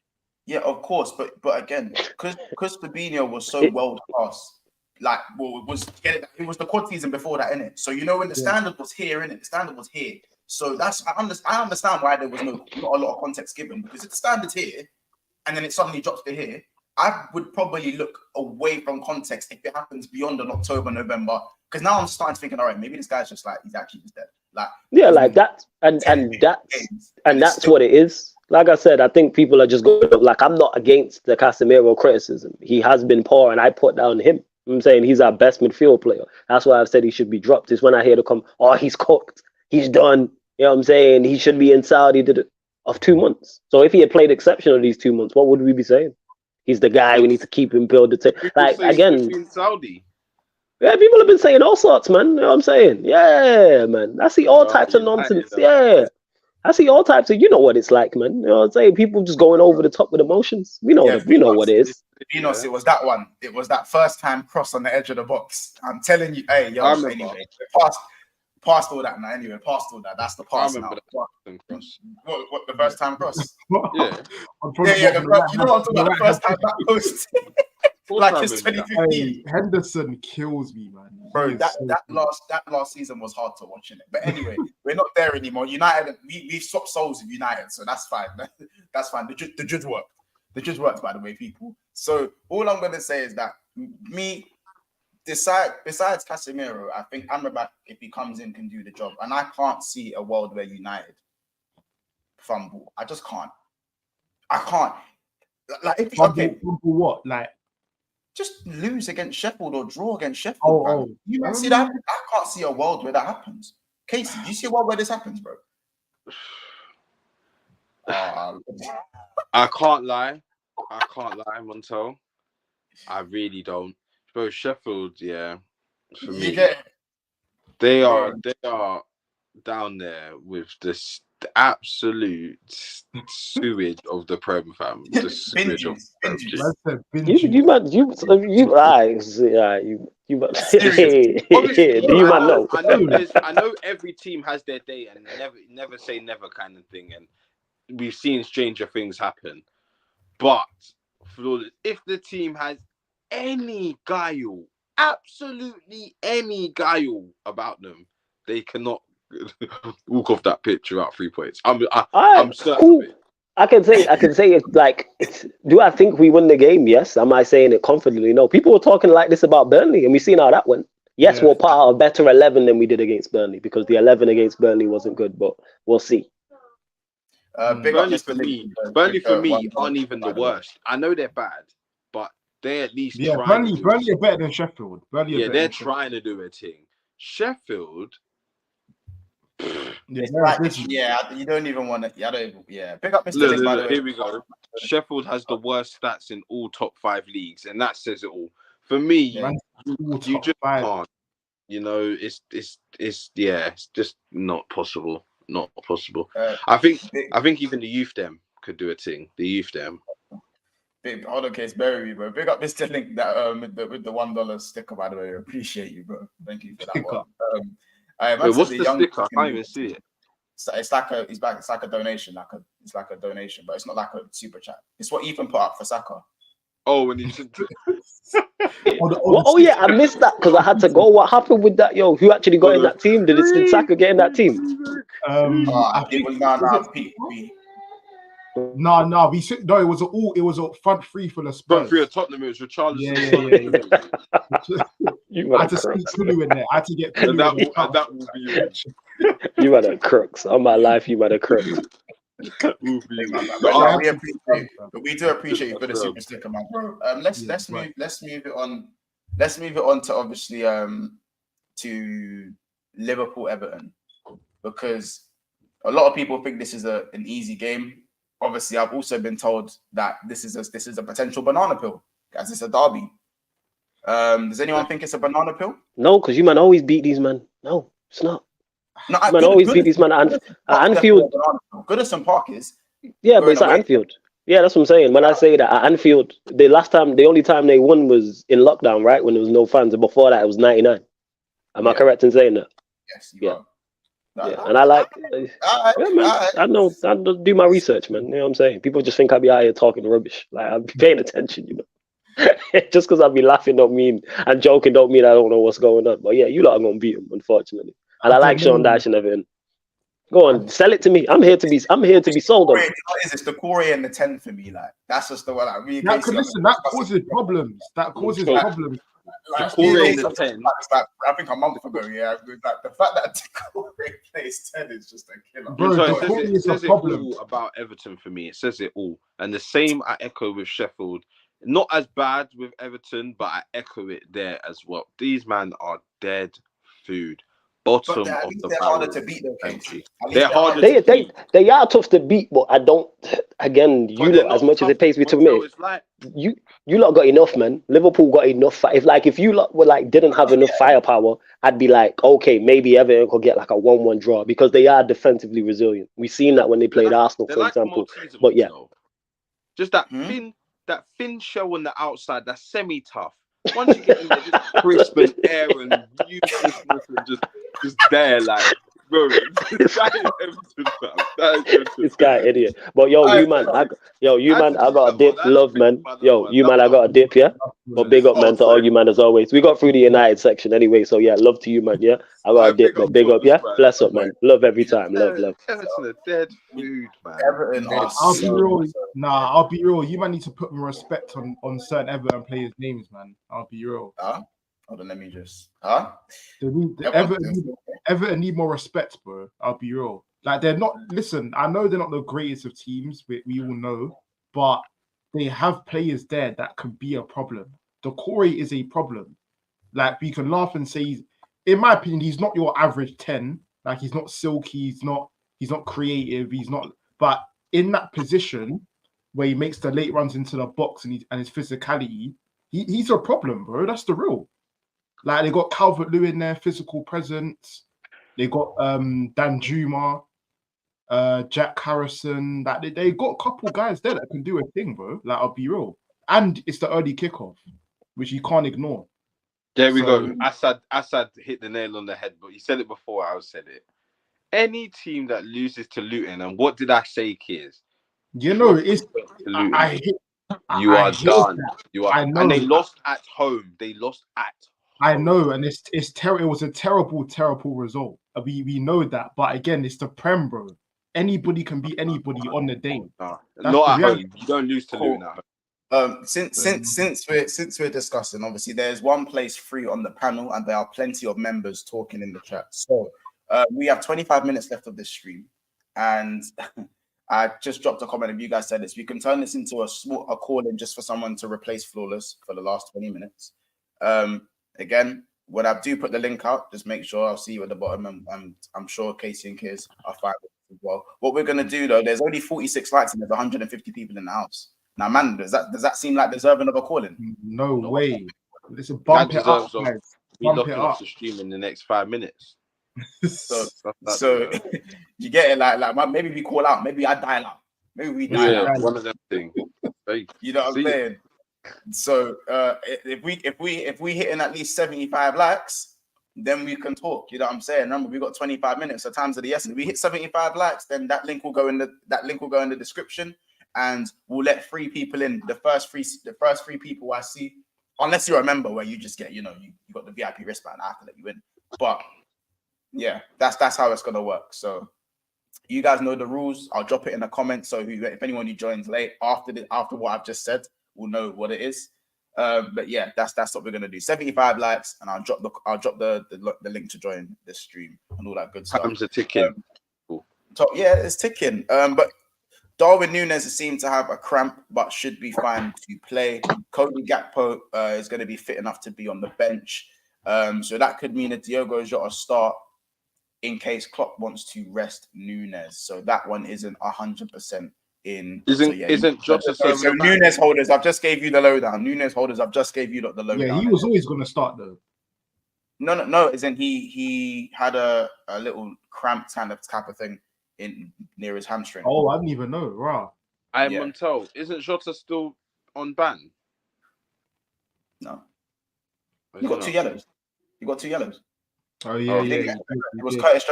Speaker 1: Yeah, of course, but again, because Fabinho was so world class, like, it was the quad season before that, innit? So when the standard was here, innit? The standard was here. So I understand why there was not a lot of context given, because if the standard's here and then it suddenly drops to here, I would probably look away from context if it happens beyond an October, November, because now I'm starting to thinking, all right, maybe this guy's just like he's actually just dead. Like
Speaker 4: like that, and that's what it is. Like I said, I think people are just going like, I'm not against the Casemiro criticism. He has been poor, and I put down him. I'm saying he's our best midfield player. That's why I've said he should be dropped. Is when I hear to come, he's cooked, he's done. You know what I'm saying? He should be in Saudi of 2 months. So if he had played exceptional these 2 months, what would we be saying? He's the guy. We need to keep him, build the team. Like again,
Speaker 3: in Saudi.
Speaker 4: Yeah, people have been saying all sorts, man. You know what I'm saying? Yeah, man. I see all types of nonsense. Yeah. I see all types of, you know what it's like, man. You know what I'm saying? People just going over the top with emotions. We know what it is.
Speaker 1: It was that one. It was that first time cross on the edge of the box. I'm telling you, anyway, past all that now. Anyway, past all that. That's the past now. What the first time cross?
Speaker 2: Yeah.
Speaker 1: You know what I'm talking about? The first time that post. Like it's 2015.
Speaker 2: Hey, Henderson kills me, man.
Speaker 1: Bro, that last season was hard to watch, innit? But anyway, we're not there anymore. United, we've swapped souls with United, so that's fine. That's fine. The judge worked. The judge worked, by the way, people. So all I'm gonna say is that besides Casemiro, I think Amrabat, if he comes in, can do the job. And I can't see a world where United fumble. I just can't. I can't. Like if
Speaker 2: fumble what? Like
Speaker 1: just lose against Sheffield or draw against Sheffield. You might see that. I can't see a world where that happens. Casey, do you see a world where this happens, bro?
Speaker 3: I can't lie, Montel. I really don't. Bro, Sheffield, yeah. For me, they are down there with the absolute sewage of the Prem fam. The sewage of the I know every team has their day, and never say never kind of thing, and we've seen stranger things happen. But if the team has any guile, absolutely any guile about them, they cannot walk off that pitch without 3 points. I'm certain of it.
Speaker 4: I can say it's like, do I think we win the game? Yes. Am I saying it confidently? No. People were talking like this about Burnley, and we've seen how that went. Yes, we'll put out a better 11 than we did against Burnley because the 11 against Burnley wasn't good, but we'll see.
Speaker 3: Burnley for me aren't even the worst. I know they're bad, but they at least trying.
Speaker 2: Burnley are better than Sheffield.
Speaker 3: They're trying to do a thing. Sheffield.
Speaker 1: You don't even want to. Pick up Mr. Nick, by the way.
Speaker 3: Here we go. Sheffield has the worst stats in all top 5 leagues, and that says it all. For me, you just can't. You know, it's just not possible. Not possible. I think even the youth them could do a thing. The youth them.
Speaker 1: Hold on, case, bury me, bro. Big up Mr. Link that with the $1 sticker, by the way. I appreciate you, bro. Thank you for that one.
Speaker 3: Wait, what's the sticker? I can't even see it.
Speaker 1: It's like a donation, it's like a donation, but it's not like a super chat. It's what Ethan put up for Saka.
Speaker 3: Oh, when you
Speaker 4: yeah, I missed that because I had to go. What happened with that? Yo, who actually got in that team? Did Saka get in that team?
Speaker 2: No, it was a front three for the Spurs.
Speaker 3: Front three of Tottenham. It was Richarlison.
Speaker 2: Yeah. I had to sneak Kulu in there. I had to get Kulu.
Speaker 3: That will be you.
Speaker 4: You had a crooks. On my life, you had a crooks.
Speaker 1: We do appreciate you for the super sticker, man. Let's move it on. Let's move it on to obviously to Liverpool Everton, because a lot of people think this is an easy game. Obviously, I've also been told that this is a potential banana pill, as it's a derby. Does anyone think it's a banana pill?
Speaker 4: No, because you man always beat these men. No, it's not. No, man always beat these men at Anfield.
Speaker 1: Goodison Park is.
Speaker 4: Yeah, but it's at Anfield. Yeah, that's what I'm saying. When I say that at Anfield, the only time they won was in lockdown, right? When there was no fans. And before that, it was 99. Am I correct in saying that?
Speaker 1: Yes,
Speaker 4: you are. And I like, I know, I do my research, man. You know what I'm saying? People just think I be out here talking rubbish. Like, I'm paying attention, you know. Just because I be laughing don't mean, and joking don't mean I don't know what's going on. But yeah, you lot are going to beat them, unfortunately. And I like Sean Dyche and everything. Go on, sell it to me. I'm here to be sold on.
Speaker 1: It's the Corey and the 10 for me. Like, that's just the one. Like,
Speaker 2: that causes problems. That causes problems.
Speaker 1: Like, I think a month ago, like the fact that Corey plays 10 is just a killer.
Speaker 2: Bro,
Speaker 3: it says it all about Everton for me. It says it all, and the same I echo with Sheffield. Not as bad with Everton, but I echo it there as well. These men are dead food. Bottom of the
Speaker 1: they're harder to beat, though.
Speaker 3: They're harder.
Speaker 4: They are tough to beat, but I don't. Again, you lot, as much as it pays me to admit, you lot got enough, man. Liverpool got enough. If you lot were didn't have enough firepower, I'd be like, okay, maybe Everton could get like a 1-1 draw because they are defensively resilient. We've seen that when they played Arsenal, for example. But yeah,
Speaker 3: just that thin shell on the outside, that's semi-tough. Once you get in there, just crisp and air and uselessness and just there, like, bro, this guy is Everton,
Speaker 4: this guy idiot. But I got a dip, love, man. I got a dip, yeah. But big up, man, to all you, man, as always. We got through the United section anyway, so yeah, love to you, man. Yeah, I got a dip, but big up, yeah. Bless up, man. Love every time, love.
Speaker 3: Everton are dead food, man.
Speaker 2: I'll be real. You might need to put more respect on certain Everton players' names, man. I'll be real.
Speaker 1: Hold on, let me just.
Speaker 2: Everton need more respect, bro. I'll be real. Like, they're not. Listen, I know they're not the greatest of teams. We all know, but they have players there that could be a problem. The Corey is a problem. Like, we can laugh and say, in my opinion, he's not your average 10. Like, he's not silky. He's not creative. He's not. But in that position where he makes the late runs into the box and his physicality, he's a problem, bro. That's the real. Like, they got Calvert-Lewin in there, physical presence. They got Danjuma, Jack Harrison. Like, they got a couple guys there that can do a thing, bro. Like, I'll be real. And it's the early kickoff, which you can't ignore.
Speaker 3: There we go. Assad hit the nail on the head, but you said it before I said it. Any team that loses to Luton, and what did I say, Kiers?
Speaker 2: You know, it's...
Speaker 3: You are done. And they lost at home.
Speaker 2: I know, and it's terrible. It was a terrible result. We know that, but again, it's the Prem, bro. anybody can beat anybody on the day.
Speaker 3: Nah,
Speaker 2: That's
Speaker 3: not
Speaker 2: the
Speaker 3: at
Speaker 2: reality.
Speaker 3: home. You don't lose to Luton at home.
Speaker 1: Since we're discussing, obviously there's one place free on the panel, and there are plenty of members talking in the chat. So we have 25 minutes left of this stream, and I just dropped a comment. If you guys said this, we can turn this into a call in just for someone to replace Flawless for the last 20 minutes. Again, when I do put the link out, just make sure I'll see you at the bottom, and I'm sure Casey and Kiz are fine with it as well. What we're gonna do though, there's only 46 likes and there's 150 people in the house. Now, man, does that seem like deserving of a calling?
Speaker 2: No way. Let's bump it up, guys.
Speaker 3: We're locking off the stream in the next 5 minutes.
Speaker 1: So you get it, like maybe we call out, maybe I dial out, maybe we dial out.
Speaker 3: One of them things.
Speaker 1: You know what I'm saying? So if we hitting at least 75 likes, then we can talk. You know what I'm saying? Remember, we got 25 minutes, so times of the essence. If we hit 75 likes, then that link will go in the description. And we'll let 3 people in. The first three people I see, unless you're a member where you just get, you got the VIP wristband, I have to let you in. But yeah, that's how it's gonna work. So you guys know the rules. I'll drop it in the comments. So if anyone who joins late after what I've just said, will know what it is. But yeah, that's what we're gonna do. 75 likes, and I'll drop the link to join this stream and all that good stuff.
Speaker 3: Time's a ticking.
Speaker 1: Yeah, it's ticking. But Darwin Núñez seems to have a cramp, but should be fine to play. Cody Gakpo is going to be fit enough to be on the bench. So that could mean that Diogo Jota start in case Klopp wants to rest Núñez. So that one isn't 100% in.
Speaker 3: Isn't Jota
Speaker 1: so Núñez holders, I've just gave you the lowdown. Núñez holders, I've just gave you the lowdown.
Speaker 2: Yeah, he was always going to start though.
Speaker 1: No. Isn't he had a little cramp type of thing near his hamstring.
Speaker 2: Oh, I didn't even know. Right.
Speaker 3: Montel, isn't Jota still on ban?
Speaker 1: No. You got 2 yellows.
Speaker 2: Oh yeah,
Speaker 1: It was Curtis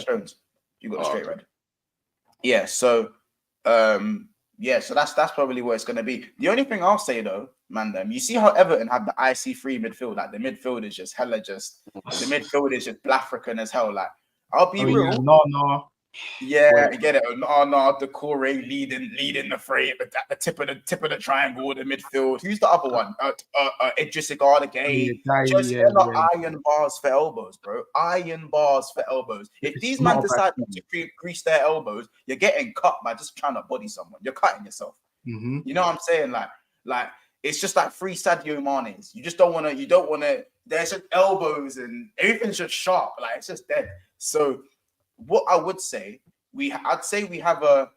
Speaker 1: Jones. You got the straight red. Yeah. So, so that's probably where it's going to be. The only thing I'll say though, man, you see how Everton had the IC3 midfield. Like the midfield is just the midfield is just Blafrican as hell. Like I'll be real.
Speaker 2: Yeah, no.
Speaker 1: Yeah, I get it. No, the core leading the fray at the tip of the triangle, the midfield. Who's the other one? Idris Igardagay. Iron bars for elbows, bro. Iron bars for elbows. If these men decide to grease their elbows, you're getting cut by just trying to body someone. You're cutting yourself.
Speaker 2: Mm-hmm.
Speaker 1: You know what I'm saying? Like it's just like 3 Sadio Manes. You just don't want to. There's just elbows and everything's just sharp. Like it's just dead. So. What I would say, I'd say we have a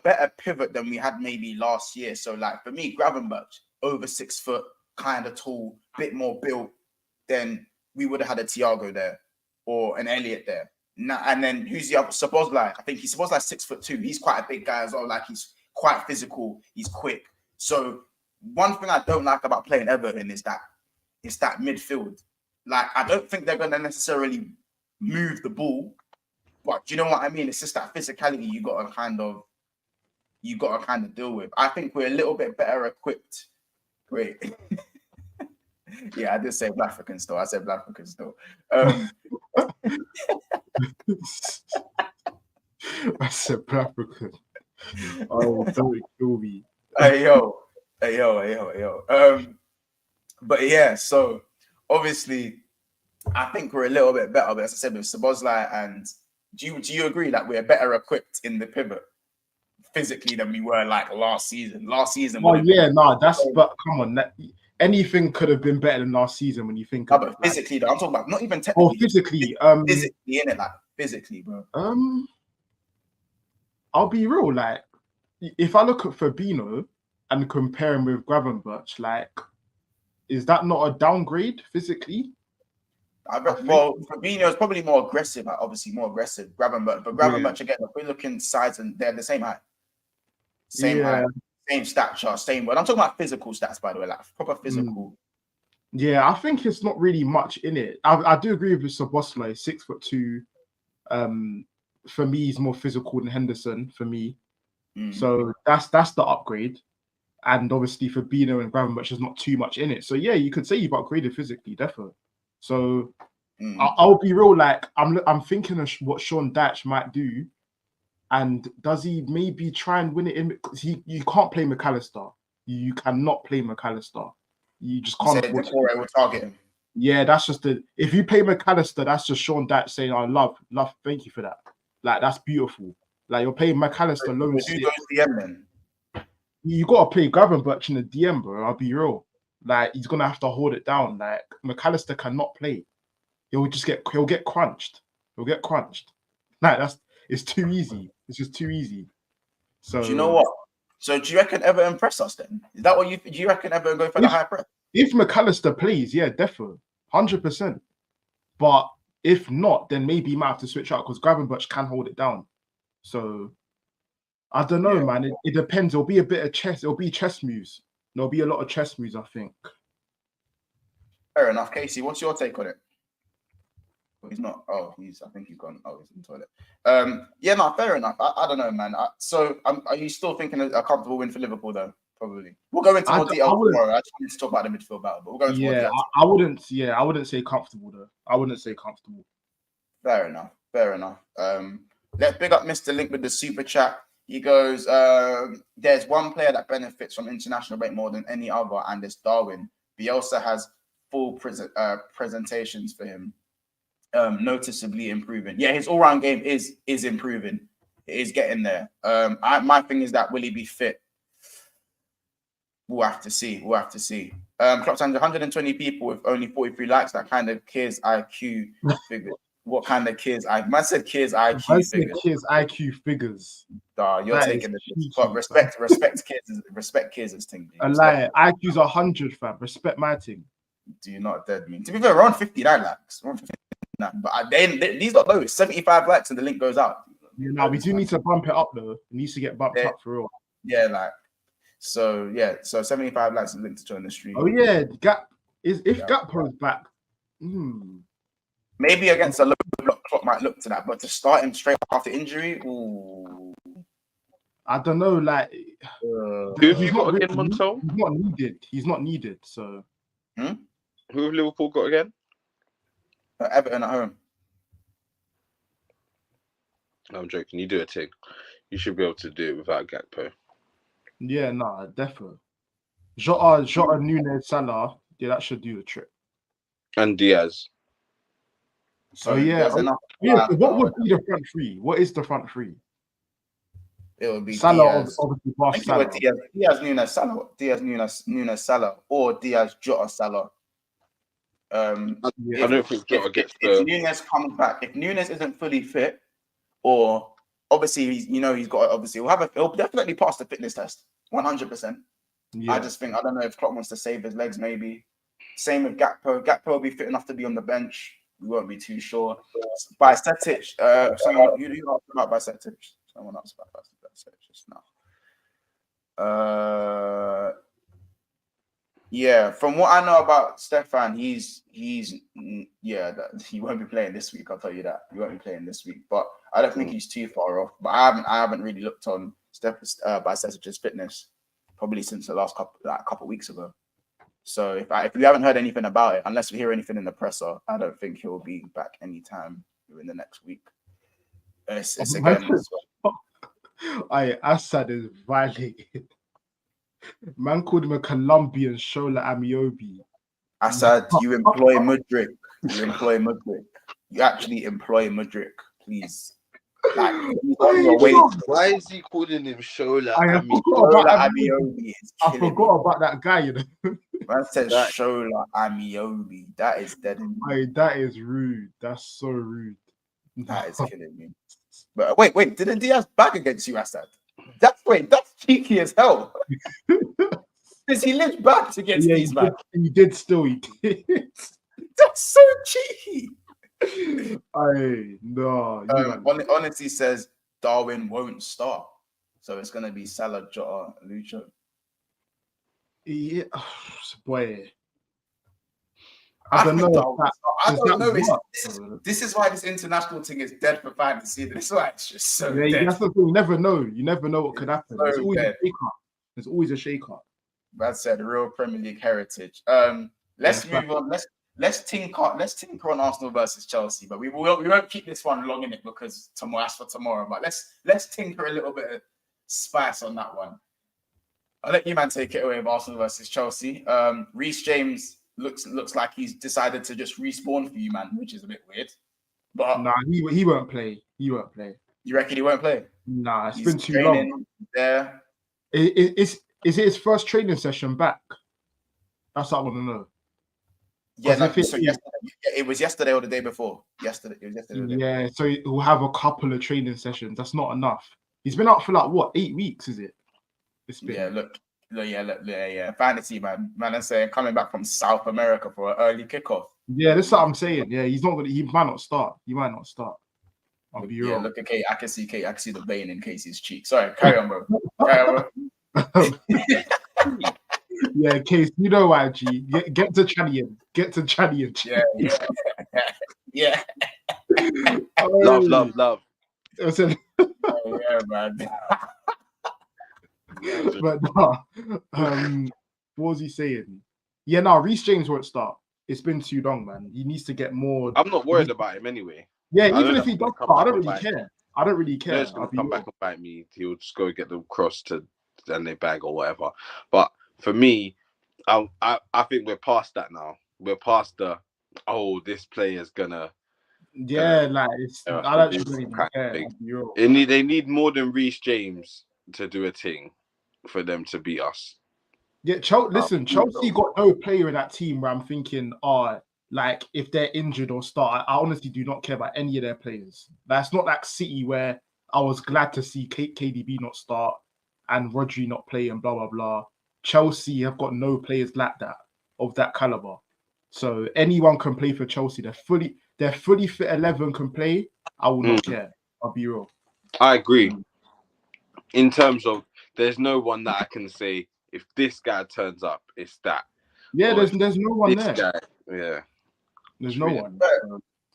Speaker 1: better pivot than we had maybe last year. So like for me, Gravenberch, over 6 foot, kind of tall, bit more built, then we would have had a Thiago there or an Elliot there. And then who's the other? Szoboszlai. I think he's Szoboszlai 6'2". He's quite a big guy as well. Like he's quite physical. He's quick. So one thing I don't like about playing Everton is that midfield. Like I don't think they're going to necessarily move the ball, but do you know what I mean? It's just that physicality you got to kind of deal with. I think we're a little bit better equipped. Wait, yeah, I did say Black African still. I said Black African still.
Speaker 2: I said Black African. Oh, don't kill me.
Speaker 1: Hey yo. But yeah, so obviously. I think we're a little bit better, but as I said, with Szoboszlai, and do you agree that we're better equipped in the pivot physically than we were like last season? Last season.
Speaker 2: Oh yeah, but come on, anything could have been better than last season when you think
Speaker 1: about it. Physically, though, I'm talking about not even technically.
Speaker 2: Oh, physically,
Speaker 1: physically, innit? Like physically, bro.
Speaker 2: I'll be real. Like, if I look at Fabinho and compare him with Gravenberch, like, is that not a downgrade physically?
Speaker 1: Well, Fabinho is probably more aggressive, obviously more aggressive. Gravenberch again, if we're looking sides and they're the same height. Height, same stature, same. But I'm talking about physical stats, by the way, like proper physical.
Speaker 2: Yeah, I think it's not really much in it. I do agree with Szoboszlai, 6'2". For me, he's more physical than Henderson. For me, so that's the upgrade. And obviously, Fabinho and Gravenberch is not too much in it. So yeah, you could say you've upgraded physically, definitely. So I'll be real. Like I'm thinking of what Sean Dyche might do, and does he maybe try and win it in? Because you can't play McAllister. You cannot play McAllister. You just can't.
Speaker 1: Say Decore will target him.
Speaker 2: Yeah, that's just if you play McAllister, that's just Sean Dyche saying, "I love, thank you for that." Like that's beautiful. Like you're playing McAllister low.
Speaker 1: Who goes DM then?
Speaker 2: You gotta play Gravenberch in the DM, bro. I'll be real. Like he's gonna have to hold it down. Like McAllister cannot play. He'll get crunched. He'll get crunched. Like it's too easy. It's just too easy. So
Speaker 1: do you know what? So do you reckon Everton press us then? Is that what do you reckon Everton go for the high press?
Speaker 2: If McAllister plays, yeah, definitely, 100%. But if not, then maybe you might have to switch out because Gravenberch can hold it down. So I don't know, man. It depends. It'll be a bit of chess. It'll be chess moves. There'll be a lot of chess moves, I think.
Speaker 1: Fair enough, Casey. What's your take on it? Well, he's not. Oh, I think he's gone. Oh, he's in the toilet. Yeah, no, fair enough. I don't know, man. Are you still thinking a comfortable win for Liverpool though? Probably. We'll go into more detail tomorrow. I just need to talk about the midfield battle, but we'll go into more detail.
Speaker 2: I wouldn't say comfortable though. I wouldn't say comfortable.
Speaker 1: Fair enough. Let's big up Mr. Link with the super chat. He goes, there's one player that benefits from international break more than any other, and it's Darwin. Bielsa has full presentations for him. Noticeably improving. Yeah, his all-round game is improving. It is getting there. My thing is that will he be fit? We'll have to see. Clock's 120 people with only 43 likes. That kind of kids IQ figure. What kind of kids? Man said kids IQ figures.
Speaker 2: Kids IQ figures.
Speaker 1: You're taking the but respect kids as thing.
Speaker 2: A lie. IQ's 100, fam. Respect my thing.
Speaker 1: Do you not dead me? To be fair, we're on 59 likes. But these are low. 75 likes and the link goes out.
Speaker 2: Yeah, no, we do need to bump it up though. It needs to get bumped up for real.
Speaker 1: Yeah, like so 75 likes and link to join the stream.
Speaker 2: Oh yeah, Gakpo's back.
Speaker 1: Maybe against a low block, Klopp might look to that, but to start him straight after injury,
Speaker 2: I don't know. Like,
Speaker 3: who have you got again, Montel?
Speaker 2: He's not needed. So,
Speaker 3: who have Liverpool got again?
Speaker 1: Everton at home.
Speaker 3: I'm joking. You do a thing. You should be able to do it without Gakpo.
Speaker 2: Yeah, no, definitely. Jota, Nunes, Salah. Yeah, that should do the trick.
Speaker 3: And Diaz.
Speaker 2: So what would be the front three? What is the front three?
Speaker 1: It would be
Speaker 2: Salah,
Speaker 1: Diaz.
Speaker 2: obviously. Salah.
Speaker 1: Diaz, Nunes, Salah. Diaz, Nunes, Salah, or Diaz, Jota, Salah.
Speaker 3: I don't think Jota gets
Speaker 1: if Nunes comes back. If Nunes isn't fully fit, or obviously he'll definitely pass the fitness test, 100%. Yeah. I just think I don't know if Klopp wants to save his legs. Maybe same with Gakpo. Gakpo will be fit enough to be on the bench. We won't be too sure. Bajcetic, someone you asked about Bajcetic. Someone else about Bajcetic just now. Yeah, from what I know about Stefan, he won't be playing this week. I'll tell you that he won't be playing this week. But I don't think he's too far off. But I haven't really looked on Bajcetic's fitness probably since the last couple weeks ago. So if we haven't heard anything about it, unless we hear anything in the presser, I don't think he'll be back anytime within the next week. It's again.
Speaker 2: Assad is violated. Man called him a Colombian Shola Amiobi.
Speaker 1: Assad, you employ Mudryk. You actually employ Mudryk, please. Like,
Speaker 3: why is he calling him Shola
Speaker 1: Amiobi?
Speaker 2: I forgot about that guy, you know.
Speaker 1: Man said Shola Amiobi. That is dead in me.
Speaker 2: That is rude. That's so rude.
Speaker 1: That is killing me. But wait, didn't Diaz back against you, Assad? That's cheeky as hell. Because he lived back against these man.
Speaker 2: He did.
Speaker 1: That's so cheeky.
Speaker 2: Honestly
Speaker 1: says Darwin won't start. So it's gonna be Salah, Jota, Lucho.
Speaker 2: Yeah, boy.
Speaker 1: I don't know. This is why this international thing is dead for fantasy. This is why it's just so dead.
Speaker 2: That's the thing. You never know. You never know what could happen. There's always a shake-up.
Speaker 1: That said, real Premier League heritage. Let's move on. let's tinker on Arsenal versus Chelsea, but we won't keep this one long in it because that's for tomorrow. But let's tinker a little bit of spice on that one. I'll let you man take it away with Arsenal versus Chelsea. Reece James looks like he's decided to just respawn for you, man, which is a bit weird. But
Speaker 2: nah, he won't play. He won't play.
Speaker 1: You reckon he won't play?
Speaker 2: Nah,
Speaker 1: He's
Speaker 2: been too long.
Speaker 1: There.
Speaker 2: Is it his first training session back? That's what I want to know.
Speaker 1: Yeah, it was yesterday or the day before. Yesterday. It was yesterday.
Speaker 2: Yeah, so he'll have a couple of training sessions. That's not enough. He's been out for like what, 8 weeks? Is it? It's been.
Speaker 1: Yeah, fantasy man. Man, I'm saying coming back from South America for an early kickoff.
Speaker 2: Yeah, that's what I'm saying. Yeah, he's not gonna. He might not start. I'll be real.
Speaker 1: Look at Kate. I can see the vein in Casey's cheek. Sorry, carry on, bro.
Speaker 2: Yeah, Case, you know why, G. Get to Chanian.
Speaker 1: Yeah.
Speaker 3: Love.
Speaker 2: I said,
Speaker 1: yeah, man.
Speaker 2: But no, what was he saying? Yeah, no, Reece James won't start. It's been too long, man. He needs to get more.
Speaker 3: I'm not worried about him anyway.
Speaker 2: Yeah, even if he does start, I don't really care.
Speaker 3: He's going to come back and bite me. He'll just go get the cross to then they bag or whatever. But for me, I think we're past that now. We're past this player's gonna.
Speaker 2: Yeah, like I don't really care.
Speaker 3: They need more than Reece James to do a thing for them to beat us.
Speaker 2: Yeah, Chelsea got no player in that team where I'm thinking, like if they're injured or start, I honestly do not care about any of their players. That's not like City where I was glad to see KDB not start and Rodri not play and blah blah blah. Chelsea have got no players like that of that caliber. So anyone can play for Chelsea. They're fully fit 11 can play. I will not care. I'll be real.
Speaker 3: I agree. In terms of, there's no one that I can say if this guy turns up, it's that.
Speaker 2: Yeah, there's no one there.
Speaker 3: Yeah,
Speaker 2: there's no one.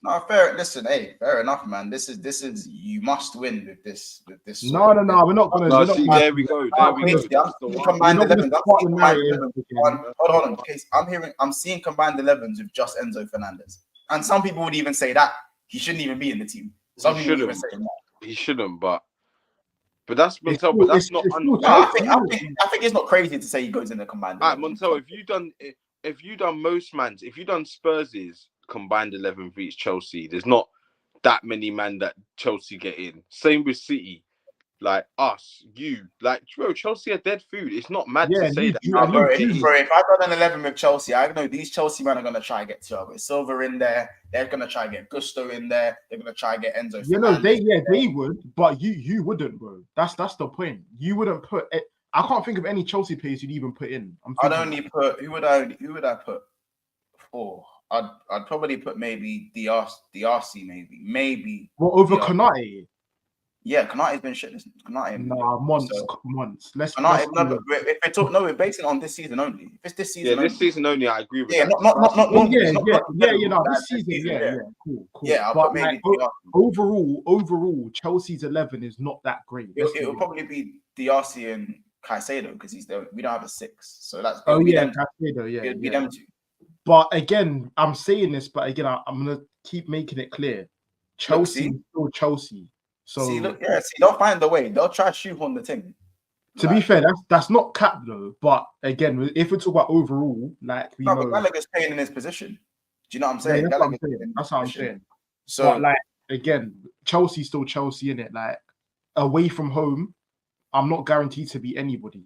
Speaker 1: No, fair. Listen, hey, fair enough, man. This is you must win with this.
Speaker 2: No, we're not gonna.
Speaker 3: No, there we go.
Speaker 1: Combined 11. Hold on. I'm seeing combined 11s with just Enzo Fernandez, and some people would even say that he shouldn't even be in the team. Some people even say that
Speaker 3: he shouldn't, but that's Montel.
Speaker 2: But
Speaker 3: that's not.
Speaker 1: I think it's not crazy to say he goes in the combined 11.
Speaker 3: All right, Montel, if you done Spurs's combined 11 for each Chelsea, there's not that many man that Chelsea get in. Same with City, like us, bro. Chelsea are dead food. It's not mad to say that.
Speaker 1: Bro, if I got an 11 with Chelsea, I know these Chelsea men are gonna try and get Thiago Silva in there. They're gonna try and get Gusto in there. They're gonna try and get Enzo.
Speaker 2: They would, but you wouldn't, bro. That's the point. You wouldn't put. I can't think of any Chelsea players you'd even put in.
Speaker 1: I'd only put who would I put? I'd probably put maybe DRC maybe.
Speaker 2: Well, over Konate.
Speaker 1: Yeah, Konate's been shit. Konate.
Speaker 2: Nah, months.
Speaker 1: We're basing it on this season only. If it's this season,
Speaker 3: this season only, I agree with
Speaker 1: that.
Speaker 2: This season, cool.
Speaker 1: Yeah,
Speaker 2: but maybe overall, Chelsea's 11 is not that great.
Speaker 1: It will probably be DRC and Caicedo because he's there. We don't have a 6, so that's.
Speaker 2: Caicedo.
Speaker 1: It'd be them two.
Speaker 2: But again, I'm saying this, I'm gonna keep making it clear. Chelsea is still Chelsea. So
Speaker 1: they'll find the way. They'll try to shoehorn the thing.
Speaker 2: To be fair, that's not cap though. But again, if we talk about overall, like we know,
Speaker 1: Gallagher's playing in his position. Do you know what I'm saying?
Speaker 2: Yeah, that's what I'm saying. So, but like again, Chelsea's still Chelsea in it. Like away from home, I'm not guaranteed to beat anybody.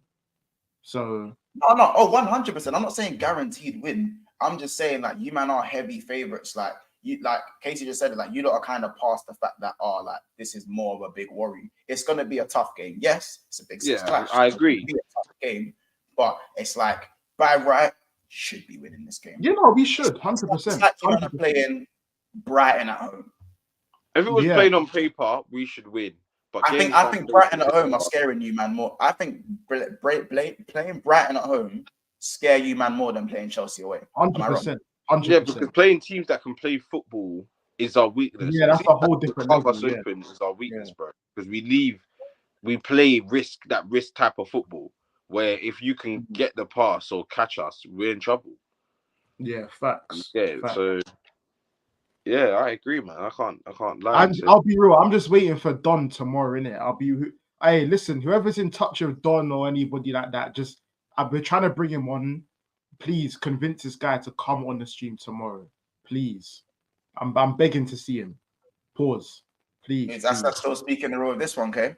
Speaker 2: So
Speaker 1: no. 100%. I'm not saying guaranteed win. I'm just saying like you man are heavy favorites. Like you, like Casey just said it. Like you lot are kind of past the fact that like this is more of a big worry. It's gonna be a tough game. Yes, it's a big clash.
Speaker 3: I agree.
Speaker 1: It's gonna be a tough game, but it's like by right should be winning this game.
Speaker 2: Yeah, no, we should 100%.
Speaker 1: It's like you're playing Brighton at home.
Speaker 3: If it was played on paper, we should win. But
Speaker 1: I think Brighton at home are scaring you, man, more. I think playing Brighton at home scare you, man, more than playing Chelsea away.
Speaker 2: 100%.
Speaker 3: Yeah, because playing teams that can play football is our weakness.
Speaker 2: Yeah, that's a whole different
Speaker 3: level. Open is our weakness, bro. Because we play risk type of football where if you can get the pass or catch us, we're in trouble.
Speaker 2: Yeah, facts.
Speaker 3: Yeah,
Speaker 2: Facts.
Speaker 3: so yeah, I agree, man. I can't lie. And say,
Speaker 2: I'll be real. I'm just waiting for Don tomorrow, innit? Hey, listen, whoever's in touch with Don or anybody like that, just I've been trying to bring him on. Please convince this guy to come on the stream tomorrow. Please. I'm begging to see him. Pause. Please.
Speaker 1: Is that still speaking the role of this one, okay?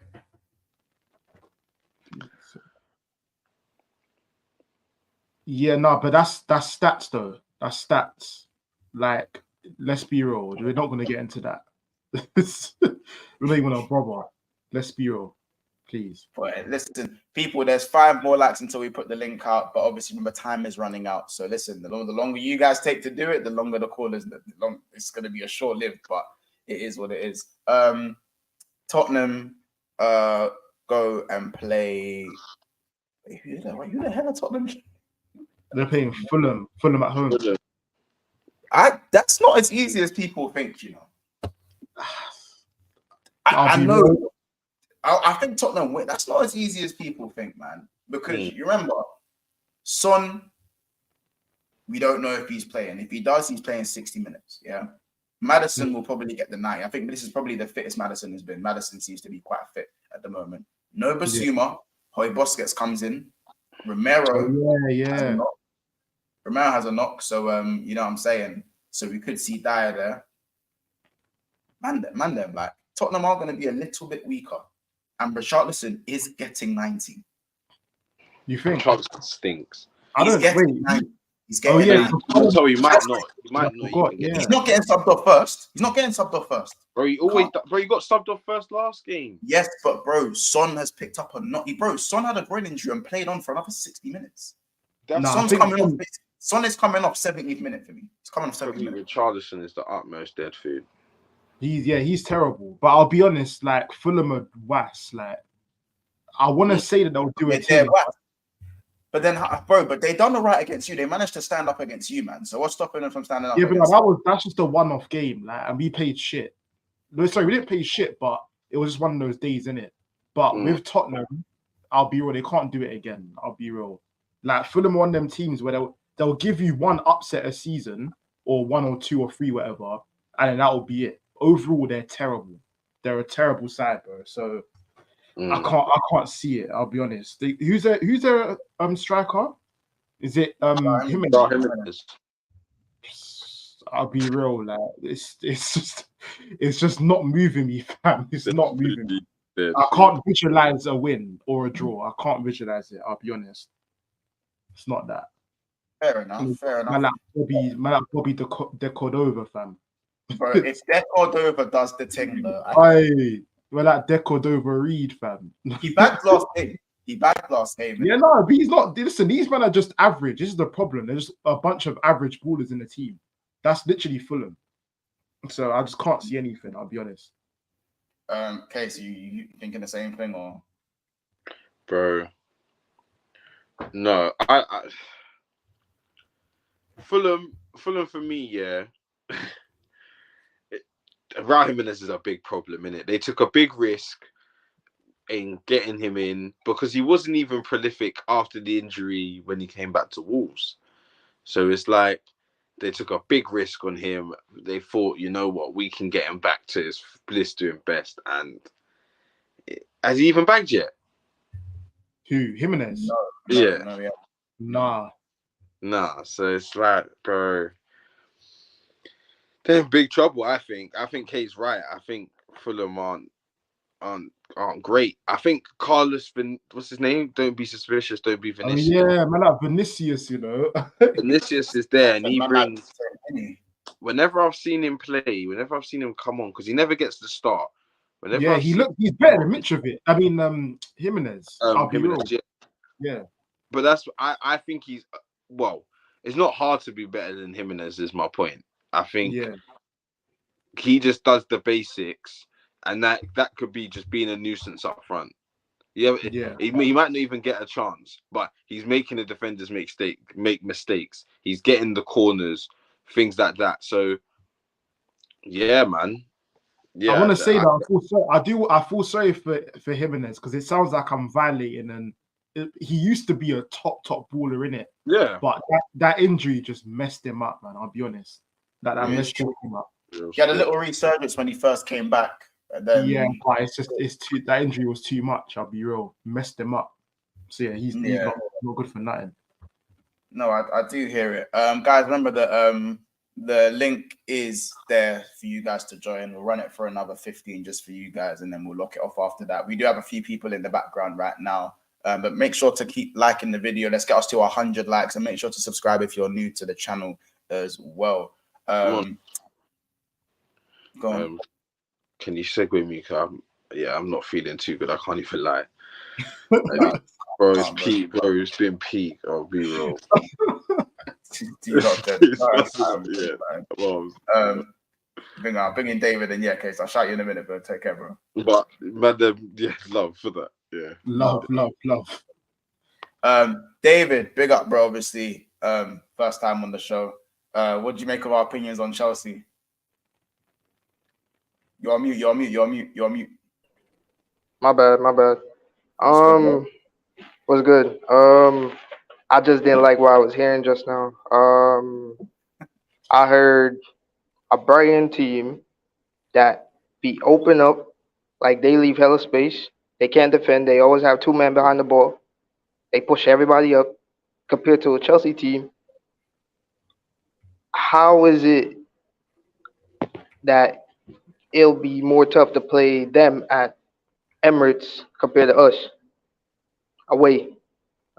Speaker 2: Yeah, no, but that's stats though. That's stats. Like, let's be real. We're not gonna get into that. We're not even a brother. Let's be real, please.
Speaker 1: But listen, people, there's 5 more likes until we put the link out. But obviously, remember, time is running out. So listen, the longer you guys take to do it, the longer the call is. It's going to be a short-lived, but it is what it is. Tottenham go and play. Who the hell are Tottenham?
Speaker 2: They're playing Fulham at home.
Speaker 1: That's not as easy as people think, you know. I know.
Speaker 2: Real.
Speaker 1: I think Tottenham win. That's not as easy as people think, man. Because you remember, Son, we don't know if he's playing. If he does, he's playing 60 minutes. Yeah. Maddison will probably get the 90. I think this is probably the fittest Maddison has been. Maddison seems to be quite fit at the moment. No Basuma. Hoy Busquets comes in. Romero. Romero has a knock. So, you know what I'm saying? So we could see Dyer there. Man, them, like, Tottenham are going to be a little bit weaker. And Richarlison is getting 90.
Speaker 2: You think?
Speaker 3: Richarlison stinks.
Speaker 1: He's getting 90. He's getting 90.
Speaker 3: So he might not. He might not.
Speaker 1: He's not getting subbed off first.
Speaker 3: Bro, he got subbed off first last game.
Speaker 1: Yes, but bro, Son has picked up a knot. Bro, Son had a groin injury and played on for another 60 minutes. Son is coming off 70th minute for me. He's coming off 70th minute.
Speaker 3: Richarlison is the utmost dead food.
Speaker 2: He's terrible. But I'll be honest, like Fulham are was like I want to say that they'll do it.
Speaker 1: But then, bro, they done the right against you. They managed to stand up against you, man. So what's stopping them from standing up?
Speaker 2: Yeah, but that's just a one-off game, like, and we played shit. No, sorry, we didn't play shit, but it was just one of those days, innit? But with Tottenham, I'll be real, they can't do it again. I'll be real. Like Fulham are one of them teams where they'll give you one upset a season, or 1 or 2 or 3, whatever, and then that'll be it. Overall, they're terrible. They're a terrible side, bro. So I can't see it. I'll be honest. Who's their striker? Is it Jimenez? I'll be real, like it's just not moving me, fam. It's not moving me. I can't visualize a win or a draw. I can't visualize it. I'll be honest. It's not that.
Speaker 1: Fair enough.
Speaker 2: Man, like Bobby De Cordova, fam.
Speaker 1: Bro, if De Cordova does the thing, though,
Speaker 2: we're like De Cordova Reed, fam.
Speaker 1: He bagged last game.
Speaker 2: Yeah, no, but he's not. Listen, these men are just average. This is the problem. There's just a bunch of average ballers in the team. That's literally Fulham. So I just can't see anything. I'll be honest.
Speaker 1: Okay, so you thinking the same thing, or?
Speaker 3: Bro, no, I Fulham for me, yeah. Raul Jimenez is a big problem, innit? They took a big risk in getting him in because he wasn't even prolific after the injury when he came back to Wolves. So it's like they took a big risk on him. They thought, you know what, we can get him back to his bliss doing best. And has he even bagged yet?
Speaker 2: Who? Jimenez?
Speaker 1: No.
Speaker 3: Nah. So it's like, bro, they're in big trouble. I think Kate's right. I think Fulham aren't great. I think Carlos what's his name? Don't be suspicious. Don't be Vinicius.
Speaker 2: Yeah, man, like Vinicius, you know.
Speaker 3: Vinicius is there, and he brings. Whenever I've seen him play, whenever I've seen him come on, because he never gets the start.
Speaker 2: He's better than Mitrovic. I mean, Jimenez. Yeah.
Speaker 3: But that's I think he's it's not hard to be better than Jimenez. Is my point. I think he just does the basics, and that could be just being a nuisance up front. He might not even get a chance, but he's making the defenders make mistakes. He's getting the corners, things like that. So, yeah, man. Yeah,
Speaker 2: I want to say that I feel sorry for Jimenez because it sounds like I'm violating he used to be a top baller in it.
Speaker 3: Yeah.
Speaker 2: But that injury just messed him up, man. I'll be honest. That messed him up.
Speaker 1: He had a little resurgence when he first came back. And then,
Speaker 2: yeah, but it's too, that injury was too much. I'll be real, messed him up. So yeah, he's not good for nothing.
Speaker 1: No, I do hear it. Guys, remember that the link is there for you guys to join. We'll run it for another 15 just for you guys, and then we'll lock it off after that. We do have a few people in the background right now, but make sure to keep liking the video. Let's get us to 100 likes, and make sure to subscribe if you're new to the channel as well. Go on.
Speaker 3: Can you segue me? I'm not feeling too good. I can't even lie. Bro, it's peak. Bro, it's been peak. I'll be real.
Speaker 1: Bring in David, and case I'll shout you in a minute, bro. Take care, bro.
Speaker 3: But madam, love for that. Yeah,
Speaker 2: love.
Speaker 1: David, big up, bro. Obviously, first time on the show. What do you make of our opinions on Chelsea? You're on mute.
Speaker 5: My bad. Was good. I just didn't like what I was hearing just now. I heard a Brighton team that be open up, like they leave hella space. They can't defend. They always have two men behind the ball. They push everybody up. Compared to a Chelsea team, how is it that it'll be more tough to play them at Emirates compared to us away?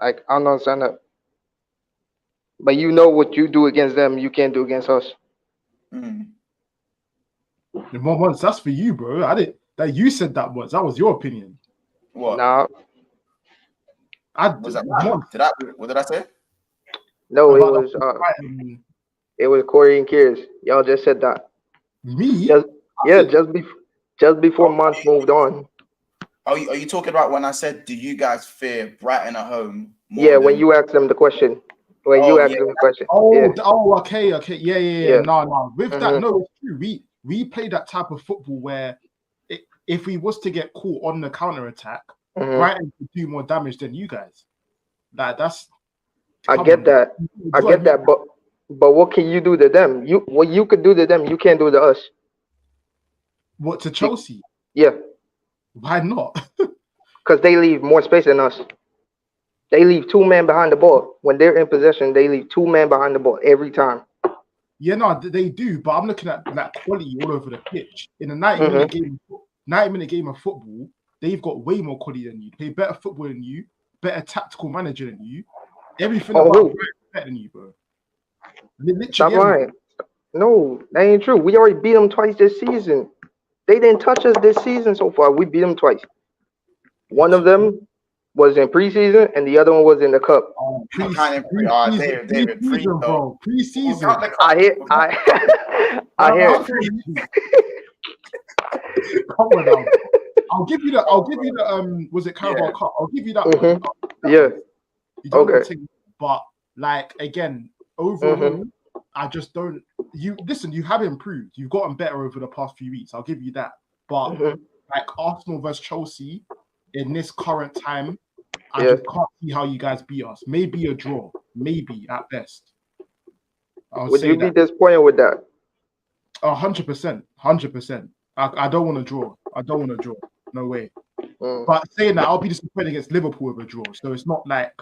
Speaker 5: Like, I don't understand that. But you know what you do against them, you can't do against us.
Speaker 2: Once that's for you, bro. I didn't. That you said that once. That was your opinion.
Speaker 1: What?
Speaker 5: Nah.
Speaker 1: What did I say?
Speaker 5: No, it was Corey and Kiers. Y'all just said that.
Speaker 2: Me?
Speaker 5: Just before months moved on.
Speaker 1: Are you talking about when I said, do you guys fear Brighton at home?
Speaker 5: When you asked them the question.
Speaker 2: Okay. Yeah. No. With that, no, it's true. We play that type of football where if we was to get caught on the counter attack, Brighton could do more damage than you guys.
Speaker 5: I get that, but what can you do to them? What you could do to them, you can't do to us.
Speaker 2: What, to Chelsea?
Speaker 5: Yeah.
Speaker 2: Why not?
Speaker 5: Because they leave more space than us. They leave two men behind the ball. When they're in possession, they leave two men behind the ball every time.
Speaker 2: Yeah, no, they do. But I'm looking at that quality all over the pitch. In a 90-minute game of football, they've got way more quality than you. Play better football than you, better tactical manager than you. Everything about better than you, bro.
Speaker 5: Stop lying. No, that ain't true. We already beat them twice this season. They didn't touch us this season so far. We beat them twice. One of them was in preseason, and the other one was in the cup.
Speaker 1: David,
Speaker 2: bro. Preseason.
Speaker 5: I hear.
Speaker 2: Come on now. I'll give you the was it Carabao Cup? I'll give you that one.
Speaker 5: Yeah.
Speaker 2: You don't want to take, but like again, overall, I just don't. You have improved. You've gotten better over the past few weeks. I'll give you that. But like Arsenal versus Chelsea in this current time, I just can't see how you guys beat us. Maybe a draw, maybe at best.
Speaker 5: Would you be disappointed with that?
Speaker 2: 100%. I don't want to draw. No way. But saying that, I'll be disappointed against Liverpool with a draw. So it's not like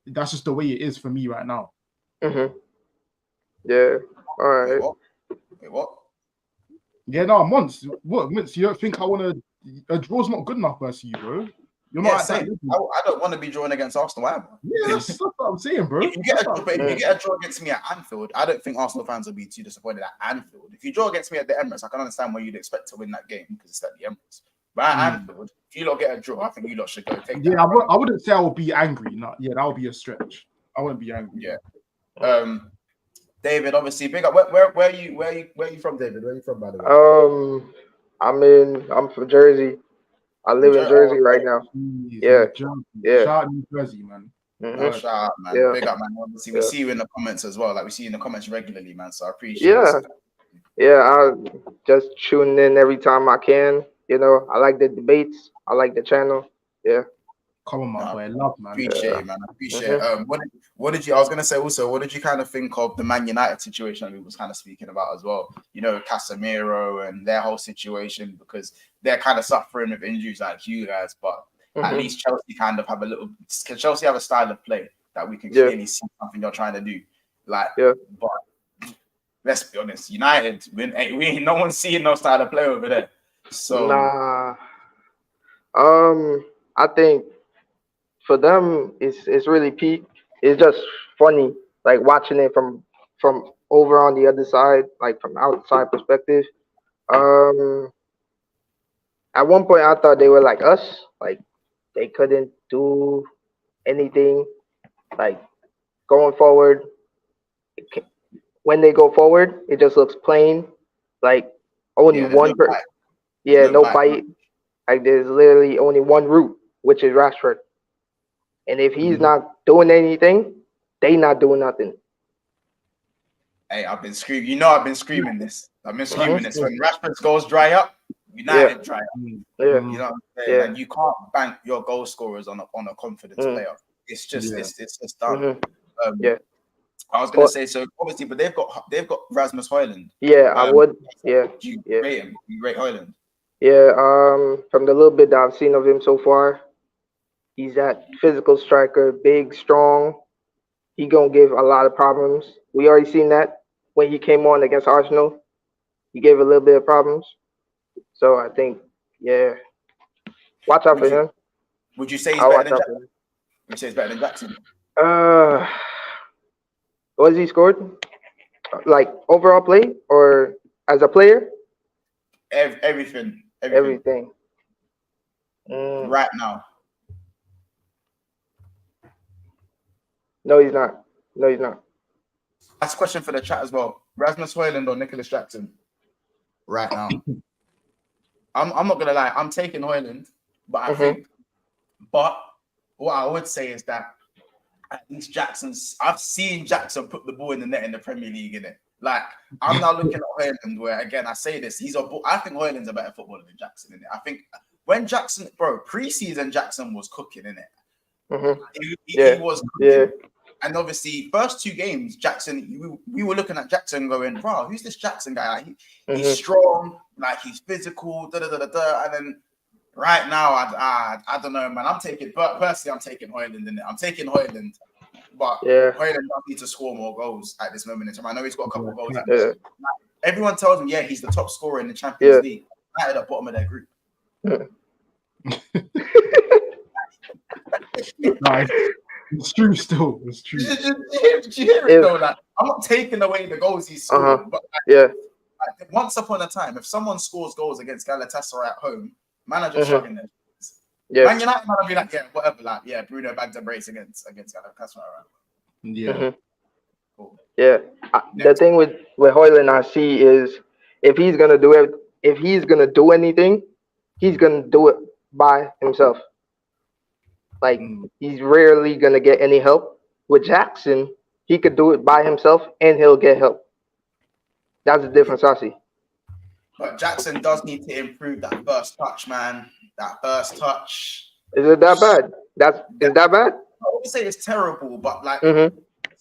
Speaker 2: that's just the way it is for me right now.
Speaker 5: Yeah. All right.
Speaker 1: Wait, what?
Speaker 2: Yeah, no, Monts. You don't think I want to? A draw's not good enough versus you, bro. You're not at that level.
Speaker 1: I don't want to be drawing against Arsenal either.
Speaker 2: Yeah, that's what I'm saying, bro.
Speaker 1: If you get a draw against me at Anfield, I don't think Arsenal fans will be too disappointed at Anfield. If you draw against me at the Emirates, I can understand why you'd expect to win that game because it's at the Emirates. But at Anfield, if you lot get a draw, I think you lot should go take that.
Speaker 2: Yeah, I wouldn't say I would be angry. No, yeah, that would be a stretch. I wouldn't be angry.
Speaker 1: Yeah. David, obviously, big up. Where are you from, David? Where are you from, by the way?
Speaker 5: I'm from Jersey. I live in Jersey right now. Yeah.
Speaker 2: Shout out New Jersey, man.
Speaker 1: Shout out, man. Yeah. Big up, man. Obviously, we see you in the comments as well. Like we see you in the comments regularly, man. So I appreciate it.
Speaker 5: Yeah, I just tune in every time I can. You know, I like the debates. I like the channel. Yeah.
Speaker 2: Come on, my boy. Love, man.
Speaker 1: Appreciate it, man. I appreciate it. What did you? I was gonna say also. What did you kind of think of the Man United situation we was kind of speaking about as well? You know, Casemiro and their whole situation, because they're kind of suffering with injuries like you guys, but at least Chelsea kind of have a little. Can Chelsea have a style of play that we can clearly see something you're trying to do? Like, but let's be honest, United, we ain't no one seeing no style of play over there. So
Speaker 5: I think for them it's really peak. It's just funny, like watching it from over on the other side, like from outside perspective. At one point I thought they were like us, like they couldn't do anything, like going forward. When they go forward, it just looks plain, like only one person. No bite. Like there's literally only one route, which is Rashford. And if he's not doing anything, they not doing nothing.
Speaker 1: Hey, I've been screaming. You know, I've been screaming this. I've been screaming this. When Rashford's goals dry up, United dry up. You know what I'm saying? And you can't bank your goal scorers on a confidence player. It's just it's just done. I was gonna say, so obviously, but they've got Rasmus Højlund.
Speaker 5: I would. Do
Speaker 1: you rate him? You rate Højlund?
Speaker 5: From the little bit that I've seen of him so far, he's that physical striker, big, strong. He gonna give a lot of problems. We already seen that when he came on against Arsenal. He gave a little bit of problems. So I think, watch out for him.
Speaker 1: Would you say he's better than Jackson? Would you say he's better than Jackson?
Speaker 5: What has he scored? Like overall play or as a player?
Speaker 1: Everything. Right now.
Speaker 5: No, he's not.
Speaker 1: That's a question for the chat as well. Rasmus Højlund or Nicholas Jackson? Right now. I'm not gonna lie, I'm taking Højlund, but but what I would say is that at least I've seen Jackson put the ball in the net in the Premier League, innit? Like, I'm now looking at Højlund where, again, I say this, I think Højlund's a better footballer than Jackson, innit? I think when Jackson, pre-season Jackson was cooking, innit? He was cooking. And obviously, first two games, Jackson, we were looking at Jackson going, bro, who's this Jackson guy? Like, he's strong, like he's physical, and then right now, I don't know, man. I'm taking Højlund in it. I'm taking Højlund, but Højlund does need to score more goals at this moment in time. I know he's got a couple of goals. Everyone tells him, he's the top scorer in the Champions League. Right at the bottom of their group.
Speaker 2: Nice. It's true still. It's true.
Speaker 1: Did you hear it though? Like, I'm not taking away the goals he scored, but like, once upon a time, if someone scores goals against Galatasaray at home, man are just shrugging their shoulders. Man United might be like, whatever, like, Bruno bagged a brace against Galatasaray. Cool.
Speaker 5: The thing with Højlund I see is if he's gonna do anything, he's gonna do it by himself. Like, he's rarely gonna get any help. With Jackson, he could do it by himself and he'll get help. That's the difference I see.
Speaker 1: But Jackson does need to improve that first touch, man. That first touch.
Speaker 5: Is it that bad? Is that bad?
Speaker 1: I wouldn't say it's terrible, but like, it's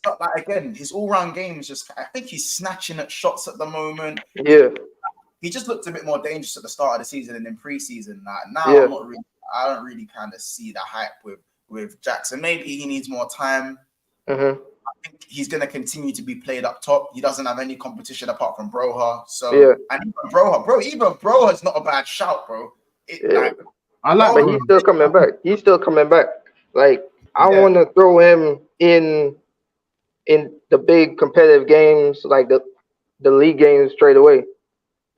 Speaker 1: not like, again, his all-round game is just, I think he's snatching at shots at the moment. He just looked a bit more dangerous at the start of the season and in pre-season. Like, now I don't really kind of see the hype with Jackson. Maybe he needs more time. I think he's going to continue to be played up top. He doesn't have any competition apart from Broha. So, and even Broha's not a bad shout, bro.
Speaker 5: But he's still coming back. Like, I want to throw him in the big competitive games, like the league games straight away.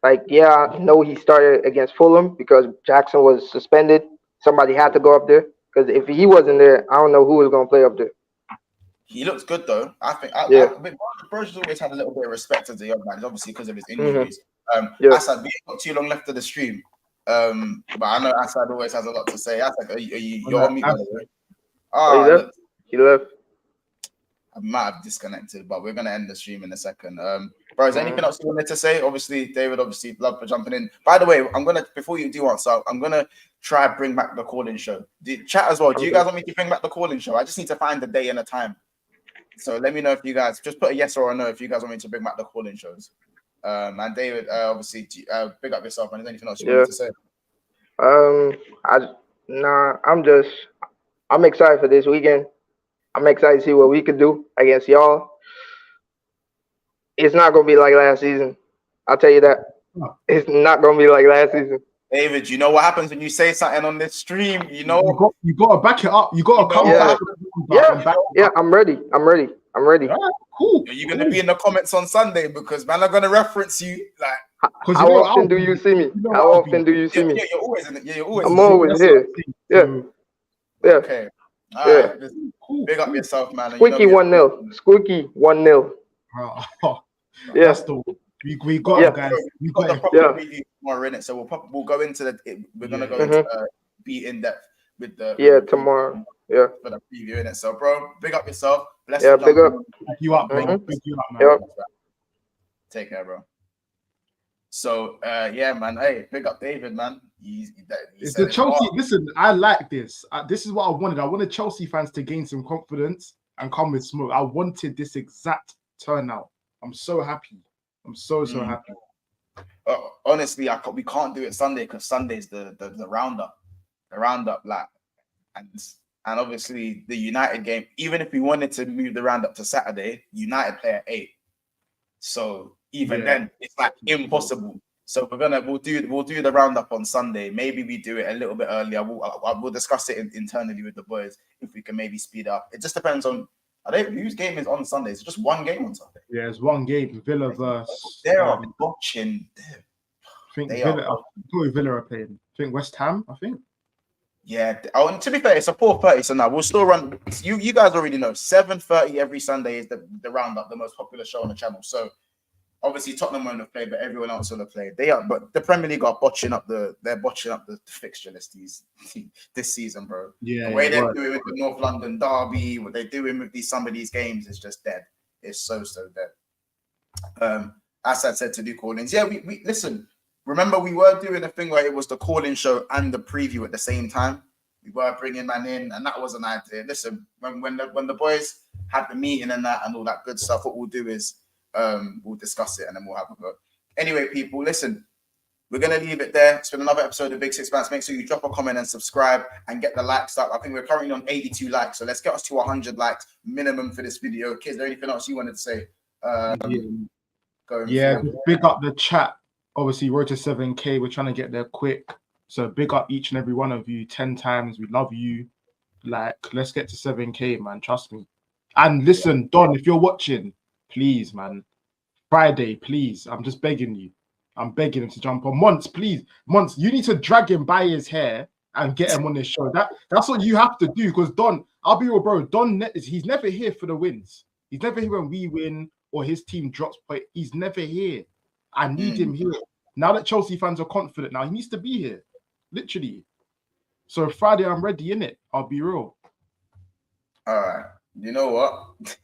Speaker 5: Like, I know he started against Fulham because Jackson was suspended. Somebody had to go up there because if he wasn't there, I don't know who was going to play up there.
Speaker 1: He looks good though. I think Bro's always had a little bit of respect as a young man, obviously because of his injuries. Asad, we ain't got too long left of the stream. But I know Asad always has a lot to say. Asad, you're on mute, by the way.
Speaker 5: He left.
Speaker 1: I might have disconnected, but we're gonna end the stream in a second. Bro, is there anything else you wanted to say? Obviously, David, love for jumping in. By the way, before you do answer, I'm gonna try bring back the call-in show. The chat as well. Do you guys want me to bring back the call-in show? I just need to find the day and the time. So let me know if you guys just put a yes or a no if you guys want me to bring back the call-in shows. And David, obviously, big up yourself. And is there anything else you wanted to say?
Speaker 5: I'm excited for this weekend. I'm excited to see what we could do against y'all. It's not gonna be like last season. I'll tell you that. It's not gonna be like last season.
Speaker 1: David, you know what happens when you say something on this stream? You know
Speaker 2: you got to back it up. You got to come back.
Speaker 5: Yeah. I'm ready.
Speaker 2: Yeah, cool.
Speaker 1: Are you gonna be in the comments on Sunday because man are gonna reference you like?
Speaker 5: How often do you see me? How often do you see me?
Speaker 1: Yeah, you're always in it. Yeah, you're always.
Speaker 5: I'm always here. Yeah.
Speaker 1: Okay. All right. Cool. Big up yourself, man.
Speaker 5: Squeaky 1-0. Squeaky 1-0.
Speaker 2: Yeah. That's the we got it, guys.
Speaker 1: We got the proper preview tomorrow in it, so we'll go into we're gonna go into be in depth with the
Speaker 5: tomorrow. Yeah.
Speaker 1: For the preview in it. So, bro, big up yourself.
Speaker 5: Big up.
Speaker 2: Big you up, man. Big you up, man.
Speaker 5: Yep.
Speaker 1: Take care, bro. So, man. Hey, big up David, man.
Speaker 2: It's the Chelsea. Listen, I like this. This is what I wanted. I wanted Chelsea fans to gain some confidence and come with smoke. I wanted this exact turnout. I'm so happy. I'm so happy.
Speaker 1: Honestly, we can't do it Sunday because Sunday's the roundup. The roundup, like, and obviously the United game. Even if we wanted to move the roundup to Saturday, United play at 8. So even then, it's like impossible. So we'll do the roundup on Sunday. Maybe we do it a little bit earlier. We'll discuss it internally with the boys if we can maybe speed up. It just depends on. Whose game is on Sunday? It's just one game on Sunday.
Speaker 2: Yeah, it's one game. Villa versus.
Speaker 1: They are watching.
Speaker 2: I think Villa are playing. I think West Ham. I think.
Speaker 1: Yeah. Oh, and to be fair, it's a 4:30. So now we'll still run. You guys already know 7:30 every Sunday is the roundup, the most popular show on the channel. So obviously Tottenham won't have played, but everyone else will have played. But the Premier League are botching up the fixture list this season, bro.
Speaker 2: Yeah.
Speaker 1: The way they're doing with the North London derby, what they're doing with some of these games is just dead. It's so dead. As I said to do call-ins. Yeah, we listen. Remember, we were doing a thing where it was the call-in show and the preview at the same time. We were bringing man in, and that was an idea. Listen, when the boys had the meeting and that and all that good stuff, what we'll do is we'll discuss it and then we'll have a go. Anyway, people, listen, we're going to leave it there. It's been another episode of Big Six Bands. Make sure you drop a comment and subscribe and get the likes up. I think we're currently on 82 likes, so let's get us to 100 likes minimum for this video. Kids, is there anything else you wanted to say?
Speaker 2: Big up the chat. Obviously, road to 7K. We're trying to get there quick. So big up each and every one of you 10 times. We love you. Like, let's get to 7K, man. Trust me. And listen, Don, if you're watching, please, man. Friday, please. I'm just begging you. I'm begging him to jump on. Monts, please. Monts, you need to drag him by his hair and get him on this show. That's what you have to do. Because Don, I'll be real, bro. Don, he's never here for the wins. He's never here when we win or his team drops point. He's never here. I need him here. Now that Chelsea fans are confident now, he needs to be here. Literally. So Friday, I'm ready, innit? I'll be real.
Speaker 1: All right. You know what?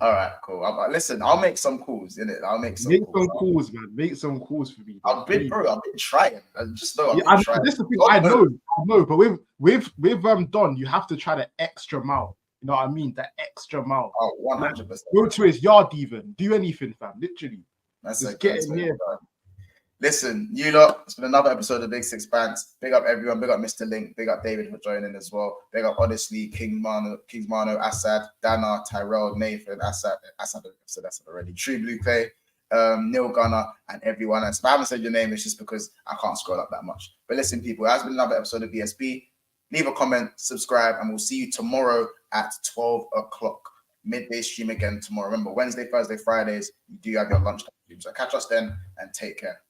Speaker 1: All right, cool. Listen, I'll make some calls, innit? I'll make some
Speaker 2: calls, man. Make some calls for me.
Speaker 1: I've been trying. I just know
Speaker 2: I've been trying. This is the thing. I know. But with Don, you have to try the extra mile. You know what I mean? The extra mile.
Speaker 1: Oh, 100%.
Speaker 2: Go to his yard even. Do anything, fam. Literally.
Speaker 1: That's
Speaker 2: just get in here.
Speaker 1: Listen, you lot, it's been another episode of Big Six Bands. Big up everyone. Big up Mr. Link. Big up David for joining as well. Big up, honestly, King Mano, Assad, Dana, Tyrell, Nathan, Assad said that's already. True Blue Clay, Neil Gunner, and everyone else. If I haven't said your name, it's just because I can't scroll up that much. But listen, people, it has been another episode of BSB. Leave a comment, subscribe, and we'll see you tomorrow at 12 o'clock. Midday stream again tomorrow. Remember, Wednesday, Thursday, Fridays, you do have your lunchtime stream. So catch us then and take care.